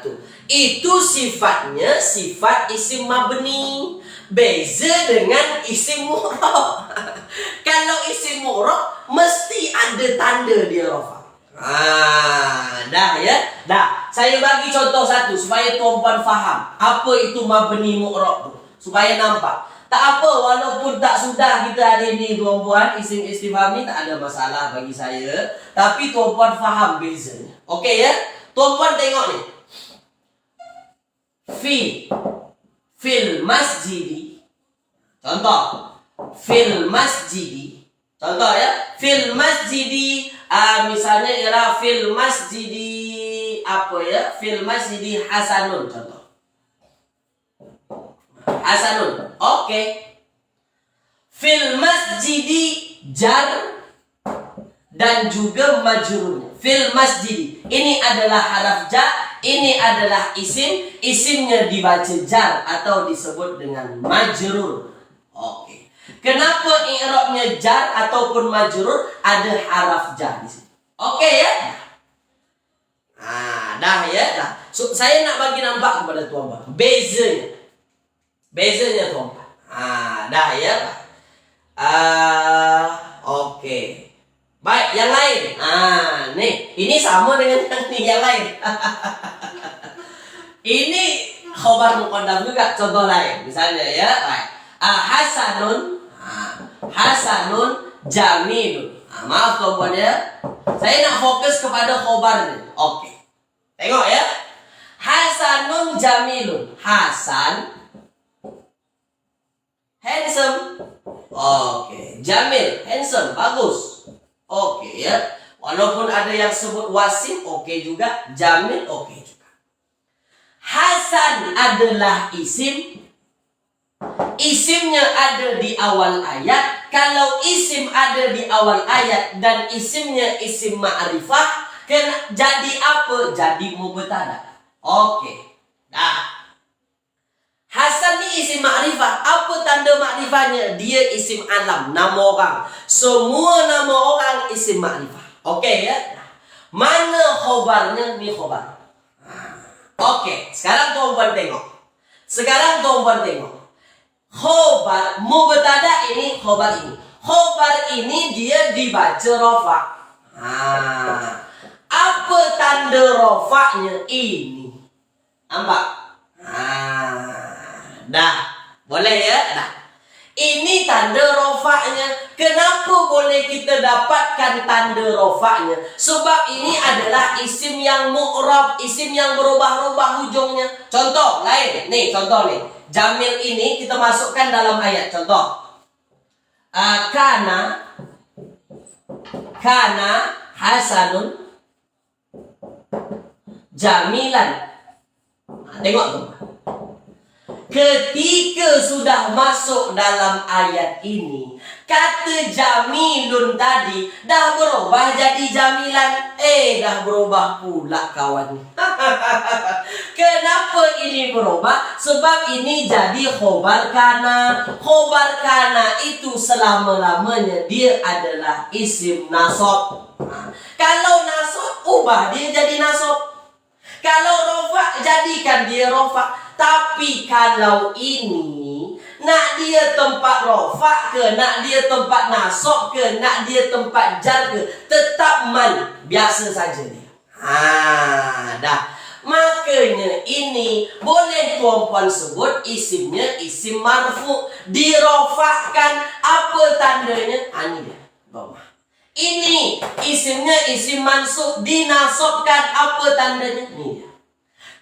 Tu. Itu sifatnya sifat isim mabni. Beza dengan isim mu'rab. Kalau isim mu'rab mesti ada tanda dia rofa. Dah ya. Dah. Saya bagi contoh satu supaya tuan-puan faham apa itu mabni mu'rab tu. Supaya nampak. Tak apa, walaupun tak sudah kita hari ini tuan-puan, isim istifham ni tak ada masalah bagi saya. Tapi tuan-puan faham bezanya. Okey ya. Tuan-puan tengok ni. Fil masjidi. Contoh. Fil masjidi. Contoh ya. Fil masjidi. Misalnya ialah fil masjidi apa ya? Fil masjidi hasanun. Contoh. Hasanun. Okey. Fil masjidi jar dan juga majrurnya. Fil masjidi. Ini adalah haraf jar. Ini adalah isim. Isimnya dibaca jar atau disebut dengan majrur. Okey. Kenapa i'rabnya jar ataupun majrur? Ada haraf jar di sini. Okey ya? Dah ya, dah. So, saya nak bagi nampak kepada tuan-tuan bezanya. Bezanya tuan-tuan. Dah ya. Okey. Baik, yang lain. Nih, ini sama dengan yang lain. Ini khobar muqaddam juga, contoh lain. Misalnya ya, baik. Hasanun jamilun. Maaf tuan-tuan ya. Saya nak fokus kepada khobar ini. Oke. Tengok ya. Hasanun jamilun. Hasan handsome. Oke. Jamil handsome, bagus. Oke ya. Walaupun ada yang sebut wasim, oke juga. Jamil, oke juga. Hasan adalah isim. Isimnya ada di awal ayat. Kalau isim ada di awal ayat dan isimnya isim ma'rifah, jadi apa? Jadi mubtada. Oke. Nah, Hasan ni isim ma'rifah. Apa tanda ma'rifahnya? Dia isim alam, nama orang. Semua nama orang isim ma'rifah. Okey ya? Mana khobarnya? Ni khobar. Okey, sekarang tuan-tuan tengok. Khobar, mubtada ini, khobar ini. Khobar ini dia dibaca rafa'. Apa tanda rafa'nya ini? Nampak? Dah, boleh ya? Dah. Ini tanda rafa'nya. Kenapa boleh kita dapatkan tanda rafa'nya? Sebab ini adalah isim yang mu'rab, isim yang berubah-ubah hujungnya. Contoh lain, nih contoh nih. Jamil ini kita masukkan dalam ayat. Contoh. Kana Hasanun Jamilan. Tengok tu. Ketika sudah masuk dalam ayat ini, kata jamilun tadi dah berubah jadi jamilan. Dah berubah pula kawan. Kenapa ini berubah? Sebab ini jadi khobar kana. Khobar kana itu selama-lamanya dia adalah isim nasab. Kalau nasab, ubah dia jadi nasab. Kalau rofa, jadikan dia rofa. Tapi kalau ini nak dia tempat rofa ke, nak dia tempat nasab ke, nak dia tempat jar ke, tetap man, biasa saja dia. Dah. Makanya ini boleh tuan-puan sebut isimnya isim marfu, dirofakkan. Apa tandanya? Ini dia, dhamma. Ini isimnya isim mansub, dinasabkan. Apa tandanya? Ini dia.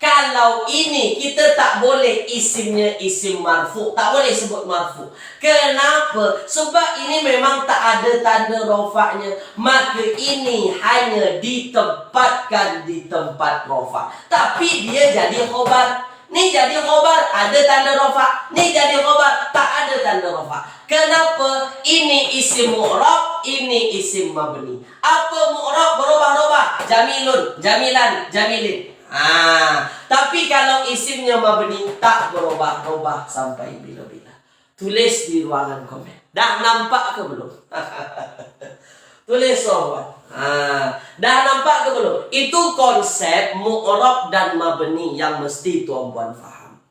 Kalau ini kita tak boleh isimnya isim marfu, tak boleh sebut marfu. Kenapa? Sebab ini memang tak ada tanda rofaknya. Maka ini hanya ditempatkan di tempat rofak. Tapi dia jadi khobar. Ni jadi khobar, ada tanda rofak. Ni jadi khobar, tak ada tanda rofak. Kenapa? Ini isim mu'rab, ini isim mabni. Apa mu'rab? Berubah-ubah. Jamilun, jamilan, jamilin. Tapi kalau isimnya mabni tak berubah-ubah sampai bila-bila. Tulis di ruangan komen. Dah nampak ke belum? Tulis sobat. Dah nampak ke belum? Itu konsep mu'rab dan mabni yang mesti tuan-puan faham.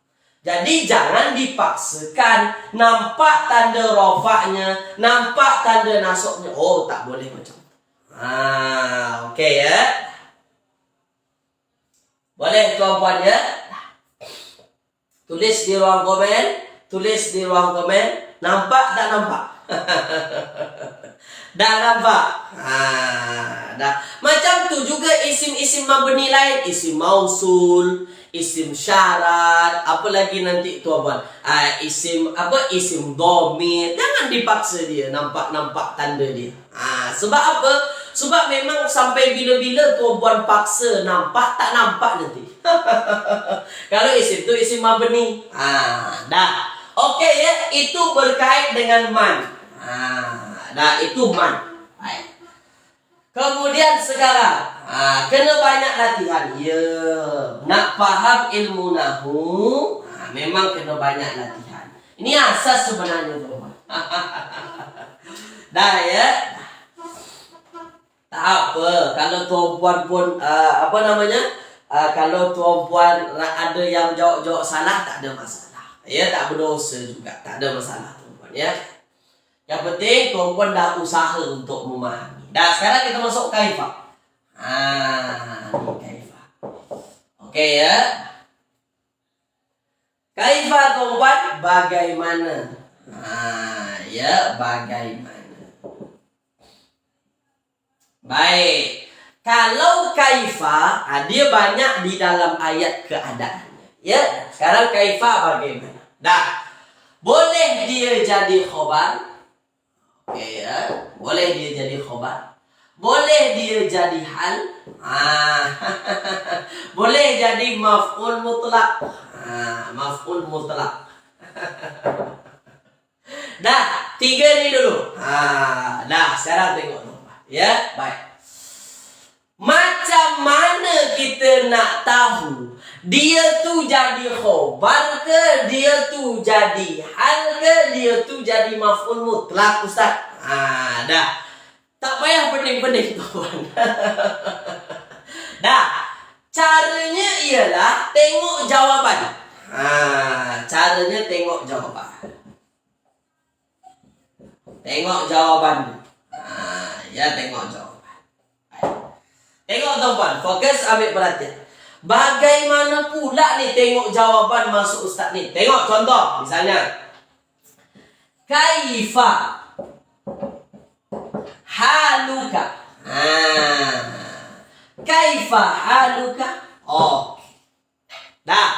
Jadi jangan dipaksakan. Nampak tanda rafa'nya, nampak tanda nasabnya. Oh, tak boleh macam tu. Okey ya. Boleh tuan-puan ya? Tulis di ruang komen. Tulis di ruang komen. Nampak tak nampak? Dah nampak? Dah. Macam tu juga isim-isim mabni lain. Isim mausul, isim syarat, apa lagi nanti tuan-puan? Isim apa? Isim dhamir. Jangan dipaksa dia nampak-nampak tanda dia. Sebab apa? Sebab memang sampai bila-bila tuan-puan paksa nampak, tak nampak nanti. Kalau isim tu isim mabni. Dah. Okey ya, itu berkait dengan man. Dah, itu man. Baik. Kemudian sekarang, kena banyak latihan. Ya, nak faham ilmu nahu, memang kena banyak latihan. Ini asas sebenarnya tuan-puan. Dah ya. Tak apa, kalau tuan-puan pun apa namanya? Kalau tuan-puan ada yang jawab-jawab salah, tak ada masalah. Ya, tak berdosa juga, tak ada masalah tuan-puan ya. Yang penting tuan-puan dah usaha untuk memahami. Dah, sekarang kita masuk kaifah. Ini kaifah. Okey ya. Kaifah tuan-puan, bagaimana? Ya, bagaimana? Baik. Kalau kaifah, dia banyak di dalam ayat keadaannya. Ya, sekarang kaifah bagaimana? Dah. Boleh dia jadi khobar? Okey ya. Boleh dia jadi khobar? Boleh dia jadi hal? Boleh jadi maf'ul mutlak. Maf'ul mutlak. Dah, 3 ni dulu. Dah, sekarang tengok ya, baik. Macam mana kita nak tahu dia tu jadi khobar ke, dia tu jadi hal ke, dia tu jadi maf'ul mutlak, Ustaz? Dah. Tak payah pening-pening tuan. Dah. Caranya ialah tengok jawapan. Caranya tengok jawapan. Tengok jawapan. Ya, tengok jawapan. Tengok tuan, fokus, ambil perhatian. Bagaimana pula ni tengok jawapan masuk Ustaz ni? Tengok contoh, misalnya. Kaifa haluka. Kaifa haluka. Dah.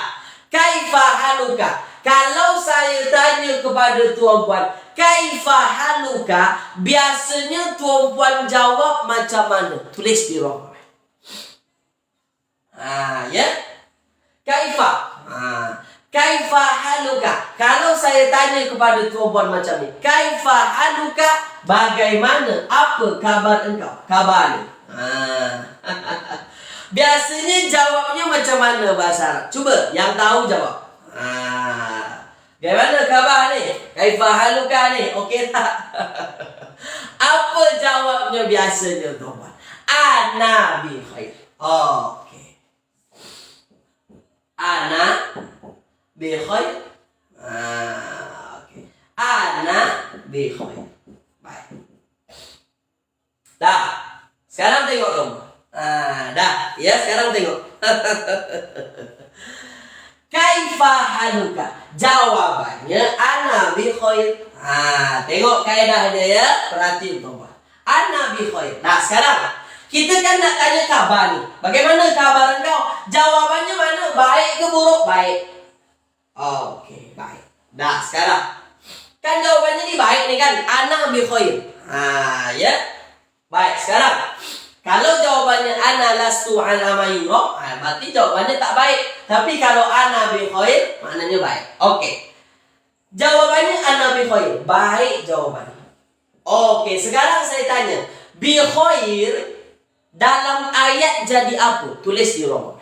Kaifa haluka. Kalau saya tanya kepada tuan-puan, kaifa haluka, biasanya tuan-puan jawab macam mana? Tulis di ruang. Ya. Kaifa. Kaifa haluka. Kalau saya tanya kepada tuan-puan macam ni, kaifa haluka, bagaimana? Apa kabar engkau? Kabar ni. Biasanya jawabnya macam mana bahasa Arab? Cuba, yang tahu jawab. Bagaimana kabar ni? Kaifa haluka ni? Okey tak? Apa jawabnya biasanya tuan-puan? Ana bi khair. Okey. Ana bi khair. Okey. Ana bi khair. Baik. Dah. Sekarang tengok dong. Dah. Ya, sekarang tengok. Kaifa haluka. Jawabannya ana bi khair. Tengok kaedahnya ya. Perhatikan tuan-tuan. Ana bi khair. Nah, sekarang kita kan nak tanya kabar ni. Bagaimana kabar engkau? Jawabannya mana? Baik ke buruk? Baik. Okey, baik. Dah, sekarang kan jawabannya ni baik ni kan? Ana bi khair. Ya. Baik, sekarang kalau jawabannya ana lastu ala ma yura, berarti jawabannya tak baik. Tapi kalau ana bi khair, maknanya baik. Okey. Jawabannya ana bi khair. Baik jawabannya. Okey, sekarang saya tanya, bi khair dalam ayat jadi apa? Tulis di ruang.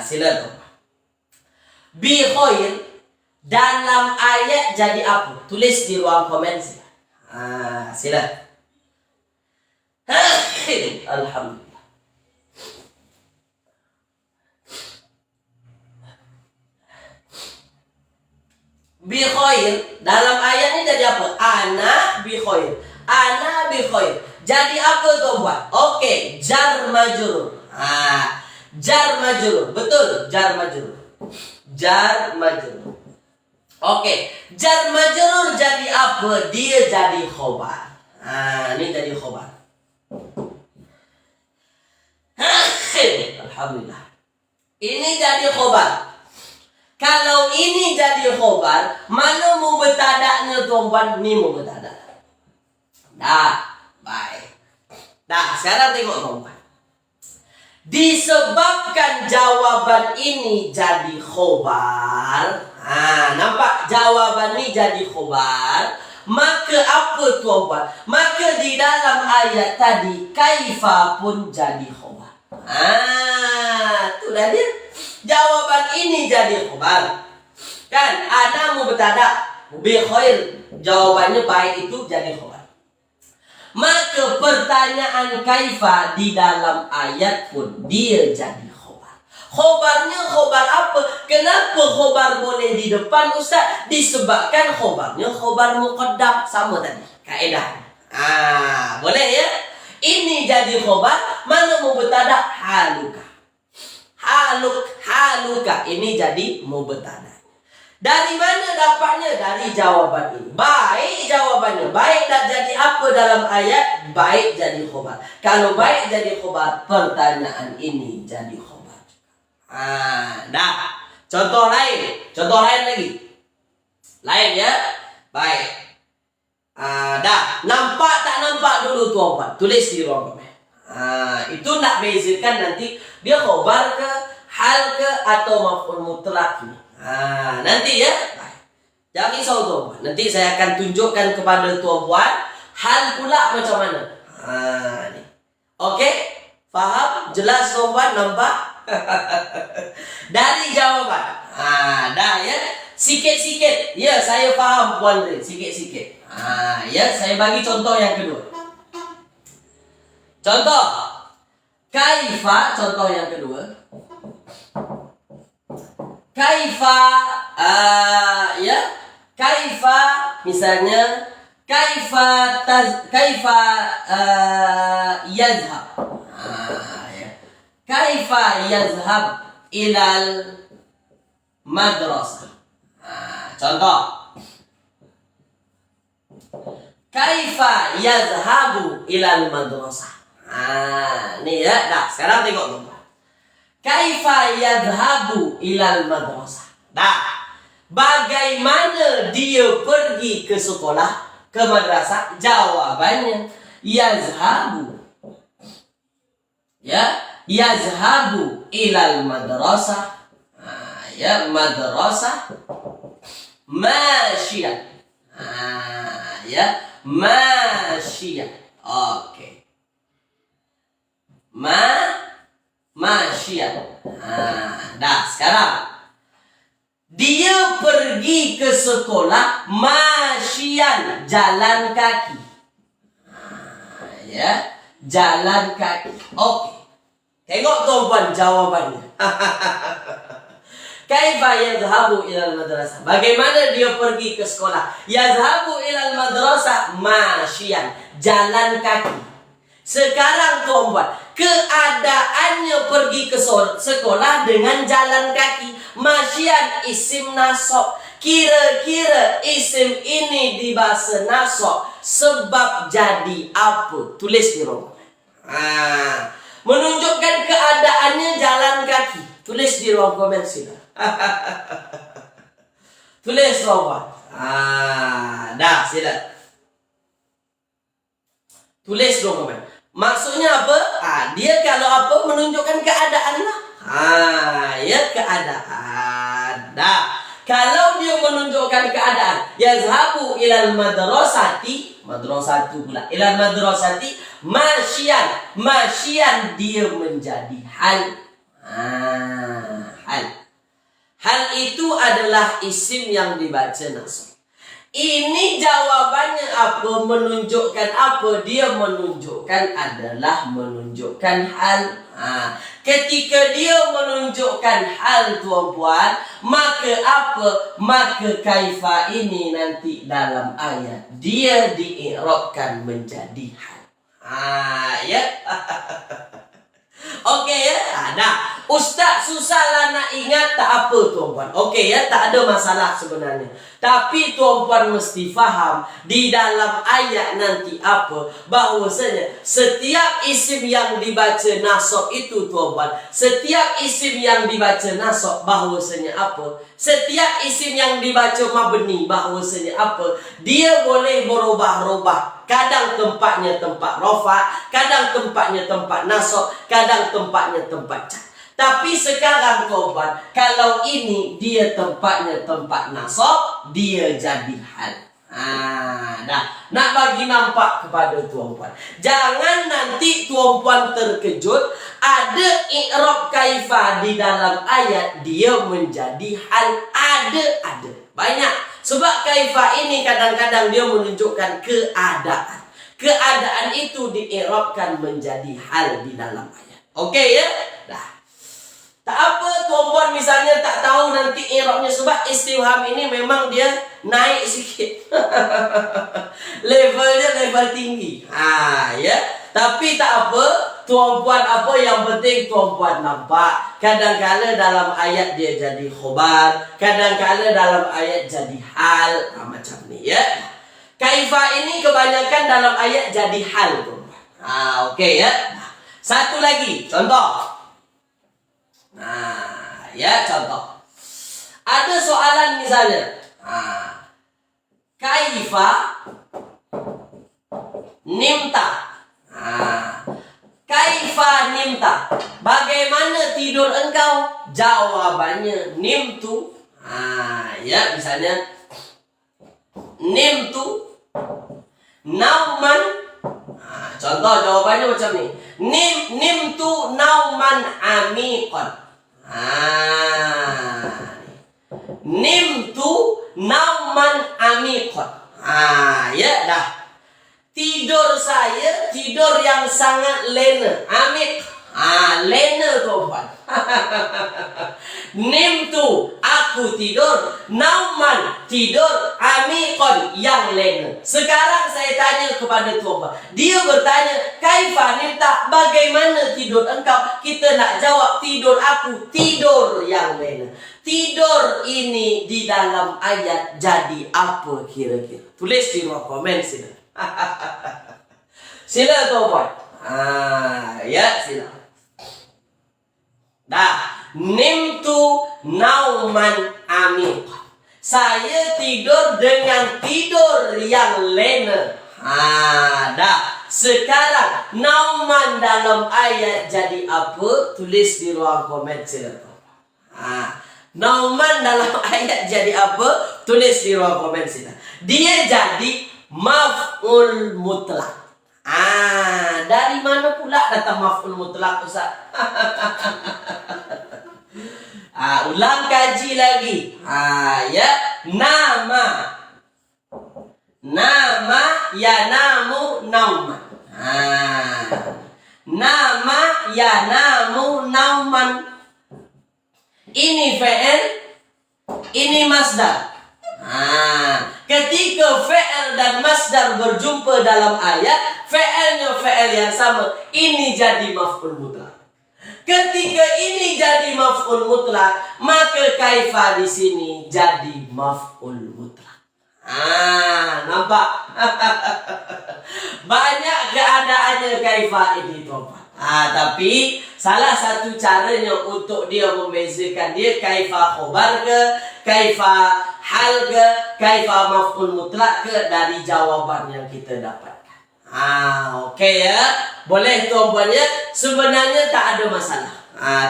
Silakan. Bi khair dalam ayat jadi apa? Tulis di ruang komen. Silakan. Alhamdulillah. Bi khair dalam ayat ini jadi apa? Ana bi khair. Ana bi khair. Jadi apa tuan-tuan? Okey, jar majrur. Jar majrur. Betul, jar majrur. Jar majrur. Okey, jar majrur jadi apa? Dia jadi khobar. Ini jadi khobar. Alhamdulillah. Ini jadi khobar. Kalau ini jadi khobar, mana mubtada'nya tuan-tuan? Ni mubtada'. Dah, baik. Dah, sekarang tengok tuan-tuan. Disebabkan jawaban ini jadi khobar. Nampak jawaban ini jadi khobar. Maka apa tuan-tuan? Maka di dalam ayat tadi kaifa pun jadi khobar. Itu dah dia. Jawaban ini jadi khobar. Kan ada mubtada' bi khair. Jawabannya baik itu jadi khobar. Maka pertanyaan kaifa di dalam ayat pun dia jadi khobar. Khobarnya khobar apa? Kenapa khobar boleh di depan Ustaz? Disebabkan khobarnya khobar muqaddam. Sama tadi kaedah. Boleh ya? Ini jadi khobar. Mana mubtada' haluka. Haluka. Ini jadi mubtada'. Dari mana dapatnya? Dari jawaban ini. Baik jawabannya. Baik tak jadi apa dalam ayat? Baik jadi khobar. Kalau baik jadi khobar, pertanyaan ini jadi khobar. Dah. Contoh lain. Contoh lain lagi. Lain ya. Baik. Dah. Nampak tak nampak dulu tuan-tuan? Tulis di ruang komen. Itu nak bezakan nanti dia khobar ke, hal ke, atau maf'ul mutlak ni. Nanti ya. Jangan risau tuan-puan. Nanti saya akan tunjukkan kepada tuan-puan hal pula macam mana. Ni. Okey? Faham? Jelas tuan-puan? Nampak? Dari jawapan. Dah ya. Sikit-sikit. Ya, saya faham Puan Rin. Sikit-sikit. Ya, saya bagi contoh yang kedua. Contoh. Kaifa, contoh yang kedua. Kaifa, ya. Kaifa, misalnya. Kaifa yazhab. Ya. Kaifa yazhab ilal madrasah. Contoh. Kaifa yazhabu ilal madrasah. Ni ya. Dah, sekarang tengok tuan. Kaifa yazhabu ilal madrasah. Dah. Bagaimana dia pergi ke sekolah, ke madrasah? Jawabannya yazhabu. Ya, yazhabu ilal madrasah. Ya, madrasah masyian. Ya, masyian. Okey. Masyian. Dah, sekarang dia pergi ke sekolah masyian, jalan kaki. Ya, jalan kaki. Okey. Tengok tuan-puan jawabannya. Kaifa yazhabu ilal madrasah? Bagaimana dia pergi ke sekolah? Yazhabu ilal madrasah masyian, jalan kaki. Sekarang tuan-puan, keadaannya pergi ke sekolah dengan jalan kaki. Masyian isim nasab. Kira-kira isim ini di bahasa nasab sebab jadi apa? Tulis di ruang. Menunjukkan keadaannya jalan kaki. Tulis di ruang komen sila. Tulis tuan-puan. Dah, sila. Tulis ruang komen. Maksudnya apa? Dia kalau apa menunjukkan keadaan lah. Ya, keadaan. Dah. Kalau dia menunjukkan keadaan, yazhabu ilal madrasati, madrasatu pula. Ilal madrasati masyian. Masyian dia menjadi hal. Hal. Hal itu adalah isim yang dibaca nasab. Ini jawabannya apa? Menunjukkan apa? Dia menunjukkan adalah menunjukkan hal. Ketika dia menunjukkan hal tuan-puan, maka apa? Maka kaifa ini nanti dalam ayat dia dii'rabkan menjadi hal. Ya. Okey ya. Dah. Ustaz susahlah nak ingat, tak apa tuan-puan. Okey ya, tak ada masalah sebenarnya. Tapi tuan-puan mesti faham di dalam ayat nanti apa? Bahawasanya setiap isim yang dibaca nasab itu tuan-puan, setiap isim yang dibaca nasab bahawasanya apa? Setiap isim yang dibaca mabni bahawasanya apa? Dia boleh berubah-ubah. Kadang tempatnya tempat rafa, kadang tempatnya tempat nasab, kadang tempatnya tempat jar. Tapi sekarang tuan-puan, kalau ini dia tempatnya tempat nasab, dia jadi hal. Dah. Nak bagi nampak kepada tuan-puan. Jangan nanti tuan-puan terkejut, ada i'rab kaifa di dalam ayat dia menjadi hal. Ada. Banyak. Sebab kaifa ini kadang-kadang dia menunjukkan keadaan. Keadaan itu di'irabkan menjadi hal di dalam ayat. Okey ya? Dah. Tak apa tuan-puan misalnya tak tahu nanti i'rabnya, sebab istifham ini memang dia naik sikit. Levelnya level tinggi. Ya. Tapi tak apa, tuan-puan, apa yang penting tuan-puan nampak. Kadang-kala dalam ayat dia jadi khobar, kadang-kala dalam ayat jadi hal. Macam ni ya. Kaifa ini kebanyakan dalam ayat jadi hal tuan-puan. Okey ya. Satu lagi contoh. Ya, contoh. Ada soalan misalnya. Kaifa nimta. Kaifa nimta? Bagaimana tidur engkau? Jawabannya nimtu. Ya, misalnya nimtu nauman. Contoh jawabannya macam ni. Nimtu nauman amikon. Nimtu nauman amikon. Ya dah. Tidur saya, tidur yang sangat lena. Amik. Lena tuan. Nimtu, aku tidur. Nauman, tidur. Amikon, yang lena. Sekarang saya tanya kepada tuan. Dia bertanya, kaifa nimta? Bagaimana tidur engkau? Kita nak jawab, tidur aku, tidur yang lena. Tidur ini di dalam ayat jadi apa kira-kira? Tulis di ruang komen sila. Sila tuan. Ya, sila. Dah. Nimtu nauman amikon. Saya tidur dengan tidur yang lena. Dah. Sekarang nauman dalam ayat jadi apa? Tulis di ruang komen sila. Nauman dalam ayat jadi apa? Tulis di ruang komen sila. Dia jadi maf'ul mutlak. Dari mana pula datang maf'ul mutlak, Ustaz? Ulang kaji lagi. Ya, nama. Nama ya namu nauman. Nama ya namu nauman. Ini fi'il, ini masdar. Ketika fi'il dan masdar berjumpa dalam ayat, fi'ilnya fi'il yang sama, ini jadi maf'ul mutlak. Ketika ini jadi maf'ul mutlak, maka kaifa di sini jadi maf'ul mutlak. Nampak? Banyak keadaannya kaifa ini, tuan. Tapi salah satu caranya untuk dia membezakan dia kaifa khobar ke, kaifa hal ke, kaifa maf'ul mutlak ke dari jawaban yang kita dapatkan. Okey ya. Boleh tuan-puan ya. Sebenarnya tak ada masalah.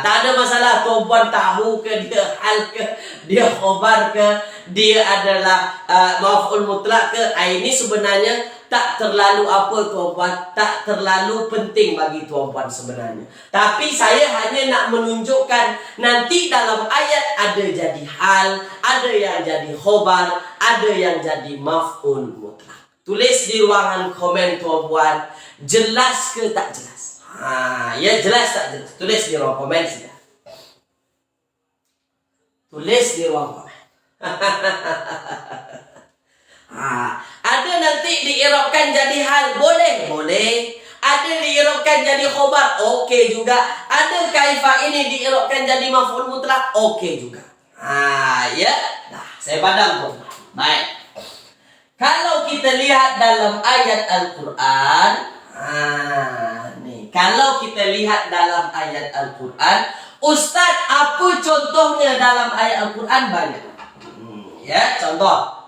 Tak ada masalah tuan-puan tahu ke dia hal ke, dia khobar ke, dia adalah maf'ul mutlak ke. Ini sebenarnya tak terlalu apa tuan-puan, tak terlalu penting bagi tuan-puan sebenarnya. Tapi saya hanya nak menunjukkan nanti dalam ayat ada jadi hal, ada yang jadi khobar, ada yang jadi maf'ul mutlak. Tulis di ruangan komen tuan-puan, jelas ke tak jelas? Ya, jelas tak jelas? Tulis di ruang komen sudah. Tulis di ruang komen. Ada nanti diirabkan jadi hal, boleh. Ada diirabkan jadi khobar, okey juga. Ada kaifa ini diirabkan jadi maf'ul mutlak, okey juga. Ya. Nah, saya padam tuan. Baik. Kalau kita lihat dalam ayat Al-Quran, nih. Kalau kita lihat dalam ayat Al-Quran, Ustaz, apa contohnya dalam ayat Al-Quran? Banyak. Ya, contoh.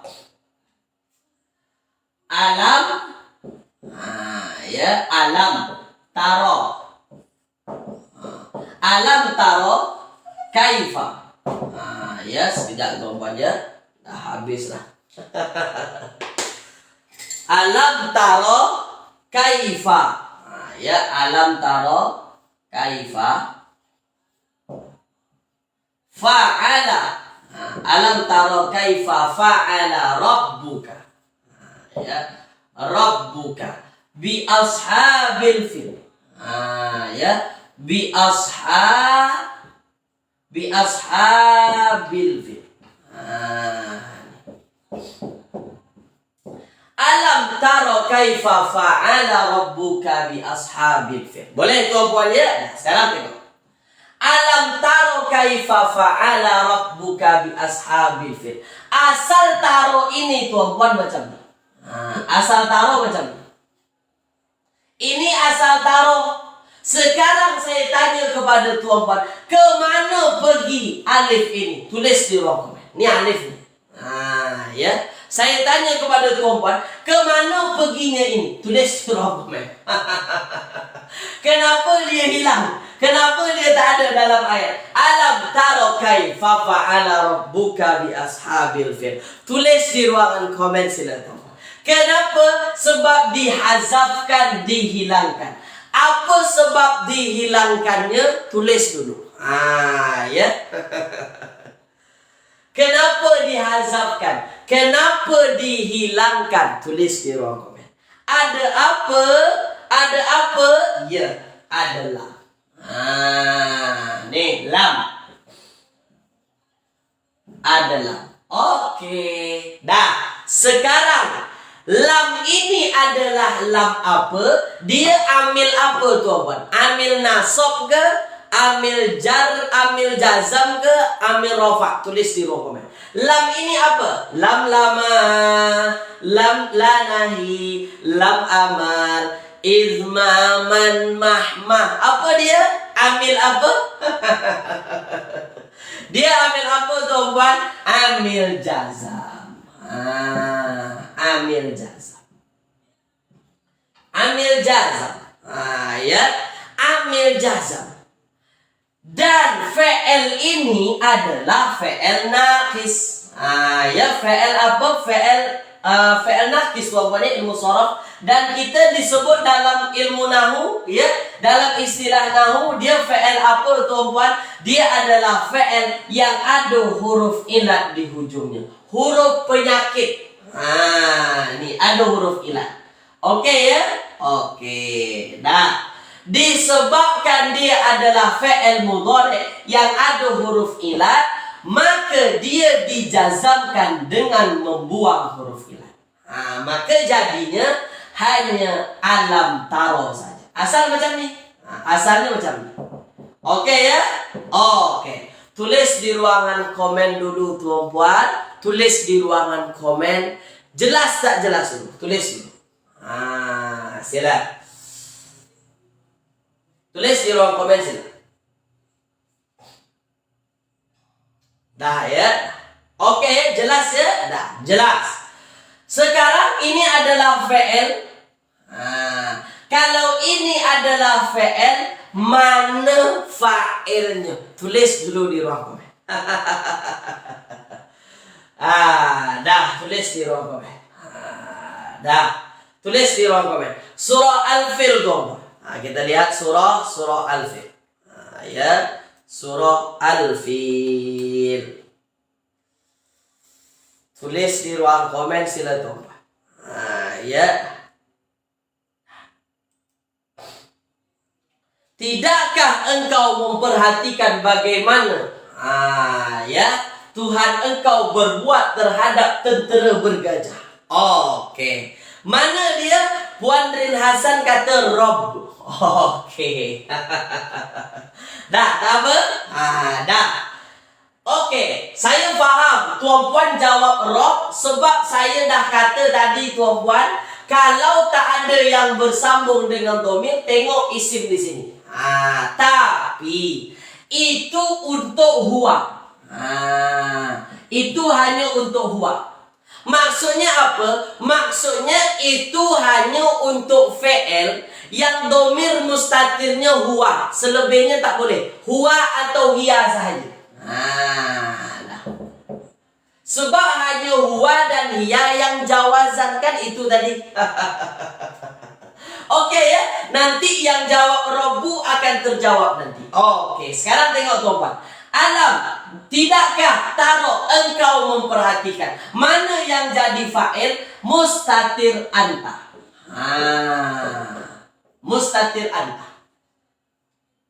Alam, ya, alam taro. Alam taro kaifa. Ya, sekejap tuan-puan ya. Dah habis lah. Alam taro kaifa. Ya, alam taro kaifa fa'ala. Alam taro kaifa fa'ala rabbuka. Ya, rabbuka bi ashabil fil. Ya, bi ashabil fil. Alam taro kaifa fa'ala rabbuka bi ashabil fil. Boleh tuan-puan ya? Nah, sekarang tengok. Alam taro kaifa fa'ala rabbuka bi ashabil fil. Asal taro ini tuan-puan macam ni. Asal taro macam ni. Ini asal taro. Sekarang saya tanya kepada tuan-puan, ke mana pergi alif ini? Tulis di ruang komen. Ni alif ni. Ya. Saya tanya kepada tuan-puan, kemana perginya ini? Tulis di ruang komen. Kenapa dia hilang? Kenapa dia tak ada dalam ayat? Alam tara kaifa fa'ala rabbuka bi ashabil fil. Tulis di ruangan komen sila tuan. Kenapa? Sebab dihazafkan, dihilangkan. Apa sebab dihilangkannya? Tulis dulu. Ya. Kenapa dihazafkan? Kenapa dihilangkan? Tulis di ruang komen. Ada apa? Ada apa? Ya, adalah. Nih, lam. Adalah. Oke. Dah, sekarang lam ini adalah lam apa? Dia amil apa tuan-tuan? Amil nasab ke? Amil jar, amil jazam ke? Amil rafa? Tulis di ruang komen. Lam ini apa? Lam lama, lam lanahi, lam amar, izmaman mahmah. Apa dia? Amil apa? Dia amil apa tuan-tuan? Amil jazam. Amil jazam. Amil jazam. Ya. Amil jazam. Dan fi'il ini adalah fi'il naqis. Ya, fi'il apa? Fi'il naqis tuan-tuan, ilmu sharaf. Dan kita disebut dalam ilmu nahu, ya, dalam istilah nahu, dia fi'il apa tuan-tuan? Dia adalah fi'il yang ada huruf ilat di hujungnya. Huruf penyakit. Ini ada huruf ilat. Oke ya? Oke. Dah. Disebabkan dia adalah fi'il mudhari yang ada huruf ilat, maka dia dijazamkan dengan membuang huruf ilat. Maka jadinya hanya alam taro saja. Asal macam ni. Asalnya macam ni. Oke ya? Oke. Tulis di ruangan komen dulu tuan-puan. Tulis di ruangan komen. Jelas tak jelas dulu? Tulis dulu. Sila. Tulis di ruang komen sila. Dah ya? Oke, jelas ya? Dah, jelas. Sekarang ini adalah fi'il. Kalau ini adalah fi'il, mana fa'ilnya? Tulis dulu di ruang komen. Dah, tulis di ruang komen. Dah, tulis di ruang komen. Surah Al-Fil dong. Kita lihat surah Al-Fil. Ya, surah Al-Fil. Tulis di ruang komen sila tuan. Ya. Tidakkah engkau memperhatikan bagaimana ya Tuhan engkau berbuat terhadap tentera bergajah? Oke. Mana dia? Puan Rin Hasan kata Rob. Oke. Dah, tak apa? Dah. Oke, saya faham. Tuan-puan jawab Rob sebab saya dah kata tadi tuan-puan, kalau tak ada yang bersambung dengan domir, tengok isim di sini. Tapi itu untuk huwa. Itu hanya untuk huwa. Maksudnya apa? Maksudnya itu hanya untuk fi'il yang domir mustatirnya huwa. Selebihnya tak boleh. Huwa atau hiya sahaja. Sebab hanya huwa dan hiya yang jawazan kan itu tadi. Oke ya. Nanti yang jawab Rabbu akan terjawab nanti. Oke, sekarang tengok tuan-tuan. Alam, tidakkah taro engkau memperhatikan mana yang jadi fa'il? Mustatir anta. Mustatir anta.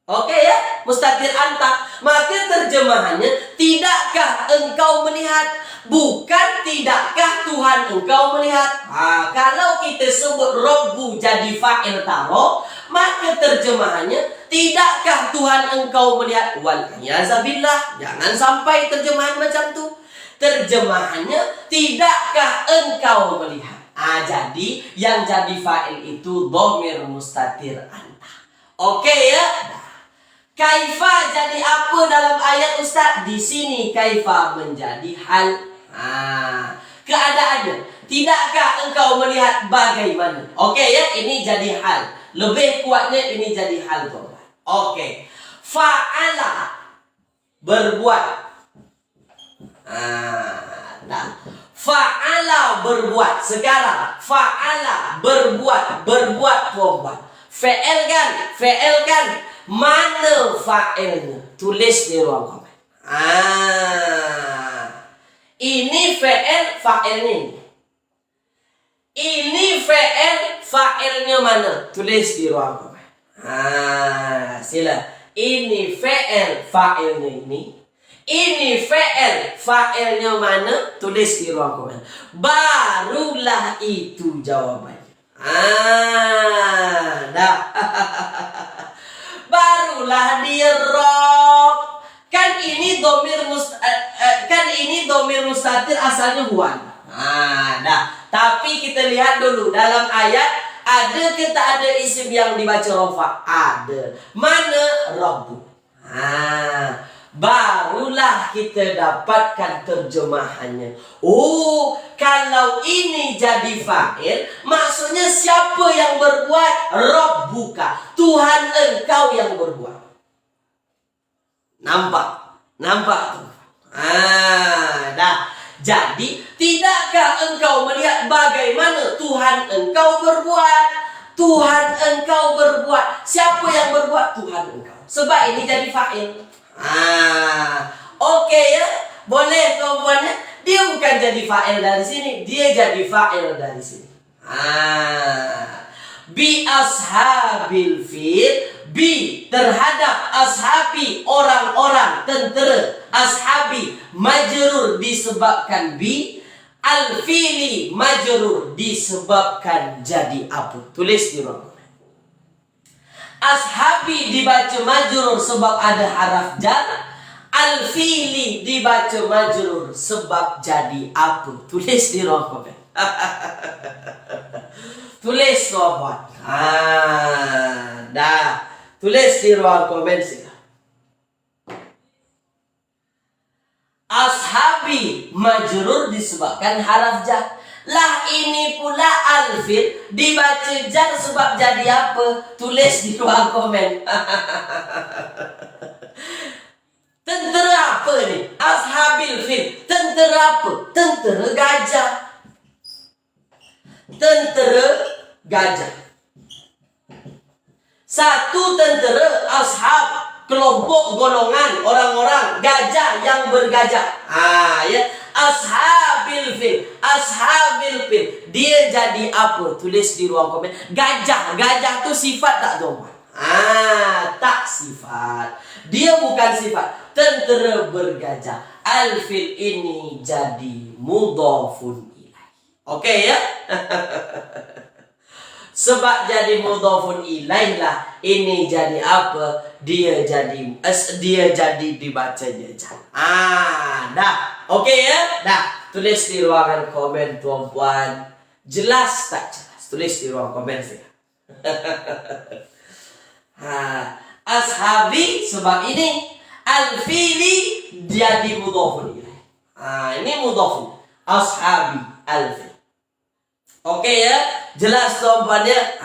Oke ya, mustatir anta. Maka terjemahannya, tidakkah engkau melihat? Bukan tidakkah Tuhan engkau melihat? Kalau kita sebut Rabbu jadi fa'il taro, maka terjemahannya, tidakkah Tuhan engkau melihat? Wal'iyazabillah. Jangan sampai terjemahan macam tu. Terjemahannya, tidakkah engkau melihat? Jadi yang jadi fa'il itu dhamir mustatir anta. Oke ya? Kaifa jadi apa dalam ayat Ustaz? Di sini kaifa menjadi hal. keadaannya. Tidakkah engkau melihat bagaimana? Oke ya, ini jadi hal. Lebih kuatnya ini jadi hal tuan. Oke. Fa'ala, berbuat. Nah. Fa'ala, berbuat. Sekarang fa'ala, berbuat tuan. Fe'elkan. Mana fa'ilnya? Tulis di ruang komen. Ini fa'il ini. Ini fa'ilnya mana? Tulis di ruang komen. Sila. Ini fa'ilnya ini. Ini fa'ilnya mana? Tulis di ruang komen. Barulah itu jawabannya. Dah. Barulah dia rob. Kan ini domir mustatir asalnya huwa. Dah. Tapi kita lihat dulu dalam ayat, ada ke tak ada isim yang dibaca rofa? Ada. Mana? Rabbu. Barulah kita dapatkan terjemahannya. Oh, kalau ini jadi fa'il, maksudnya siapa yang berbuat? Rabbuka, Tuhan engkau yang berbuat. Nampak? Dah. Jadi, tidakkah engkau melihat bagaimana Tuhan engkau berbuat? Tuhan engkau berbuat. Siapa yang berbuat? Tuhan engkau. Sebab ini jadi fa'il. Oke ya. Boleh tuan-tuannya. Dia bukan jadi fa'il dari sini. Dia jadi fa'il dari sini. Bi ashabil fil. Bi terhadap ashabi, orang-orang, tentera. Ashabi majrur disebabkan bi. Al-fili majrur disebabkan jadi apa? Tulis di ruang. Ashabi dibaca majrur sebab ada haraf jar. Al-fili dibaca majrur sebab jadi apa? Tulis di ruang komen. Tulis sobat. Dah. Tulis di ruang komen sih. Ashabi majrur disebabkan haraf jar. Lah ini pula alfil dibaca jar sebab jadi apa? Tulis di ruang komen. Tentera apa ni? Ashabil fil. Tentera apa? Tentera gajah. Tentera gajah. Satu tentera, ashab, kelompok, golongan, orang-orang, gajah yang bergajah. Ya. Ashabil fil. Dia jadi apa? Tulis di ruang komen. Gajah tu sifat tak tuan? Tak sifat. Dia bukan sifat. Tentera bergajah. Al-fil ini jadi mudhafun ilaih. Oke ya? Sebab jadi mudhafun ilaih lah. Ini jadi apa? Dia jadi dibacanya jar. Dah. Oke ya? Dah. Tulis di ruangan komen tuan-puan. Jelas tak jelas? Tulis di ruang komen sih. Ashabi sebab ini. Al-fili jadi mudhafun ilaih. Ini mudhafun. Ashabi al-fil. Oke ya? Jelas tuan-puan ya?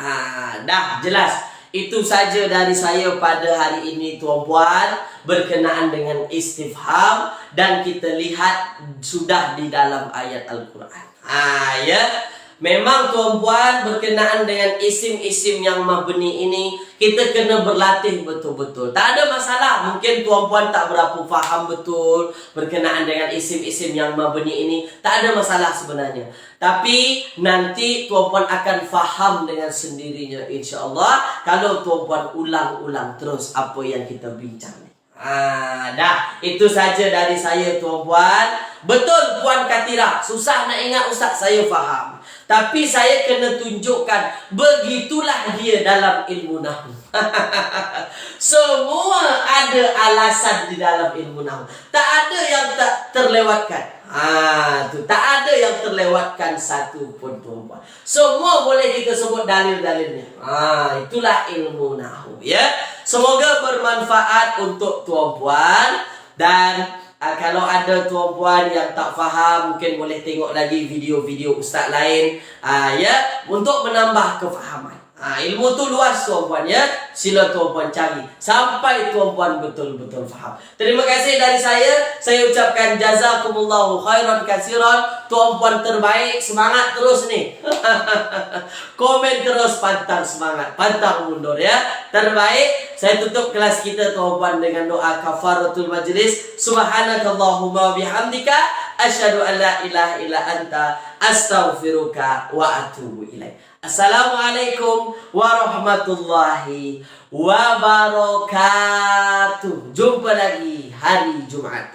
Dah jelas. Itu saja dari saya pada hari ini tuan-puan, berkenaan dengan istifham, dan kita lihat sudah di dalam ayat Al-Quran. Ya. Memang tuan-puan, berkenaan dengan isim-isim yang mabni ini, kita kena berlatih betul-betul. Tak ada masalah. Mungkin tuan-puan tak berapa faham betul berkenaan dengan isim-isim yang mabni ini. Tak ada masalah sebenarnya. Tapi nanti tuan-puan akan faham dengan sendirinya insya-Allah kalau tuan-puan ulang-ulang terus apa yang kita bincang. Dah, itu saja dari saya tuan-puan. Betul Puan Katira, susah nak ingat Ustaz, saya faham. Tapi saya kena tunjukkan begitulah dia dalam ilmu nahwu. Semua ada alasan di dalam ilmu nahwu. Tak ada yang tak terlewatkan. Tak ada yang terlewatkan satu pun tuan-puan. Semua boleh kita sebut dalil-dalilnya. Itulah ilmu nahwu ya. Semoga bermanfaat untuk tuan-puan, dan Kalau ada tuan-puan yang tak faham, mungkin boleh tengok lagi video-video ustaz lain ya, untuk menambah kefahaman. Ilmu tu luas tuan-puan ya. Sila tuan-puan cari sampai tuan-puan betul-betul faham. Terima kasih dari saya ucapkan jazakumullahu khairan katsiran. Tuan-puan terbaik, semangat terus nih. Komen terus, pantang semangat, pantang mundur ya. Terbaik. Saya tutup kelas kita tuan-puan dengan doa kafaratul majlis. Subhanakallahumma bihamdika asyhadu an la ilaha illa anta astaghfiruka wa atubu ilaik. Assalamualaikum warahmatullahi wabarakatuh. Jumpa lagi hari Jumat.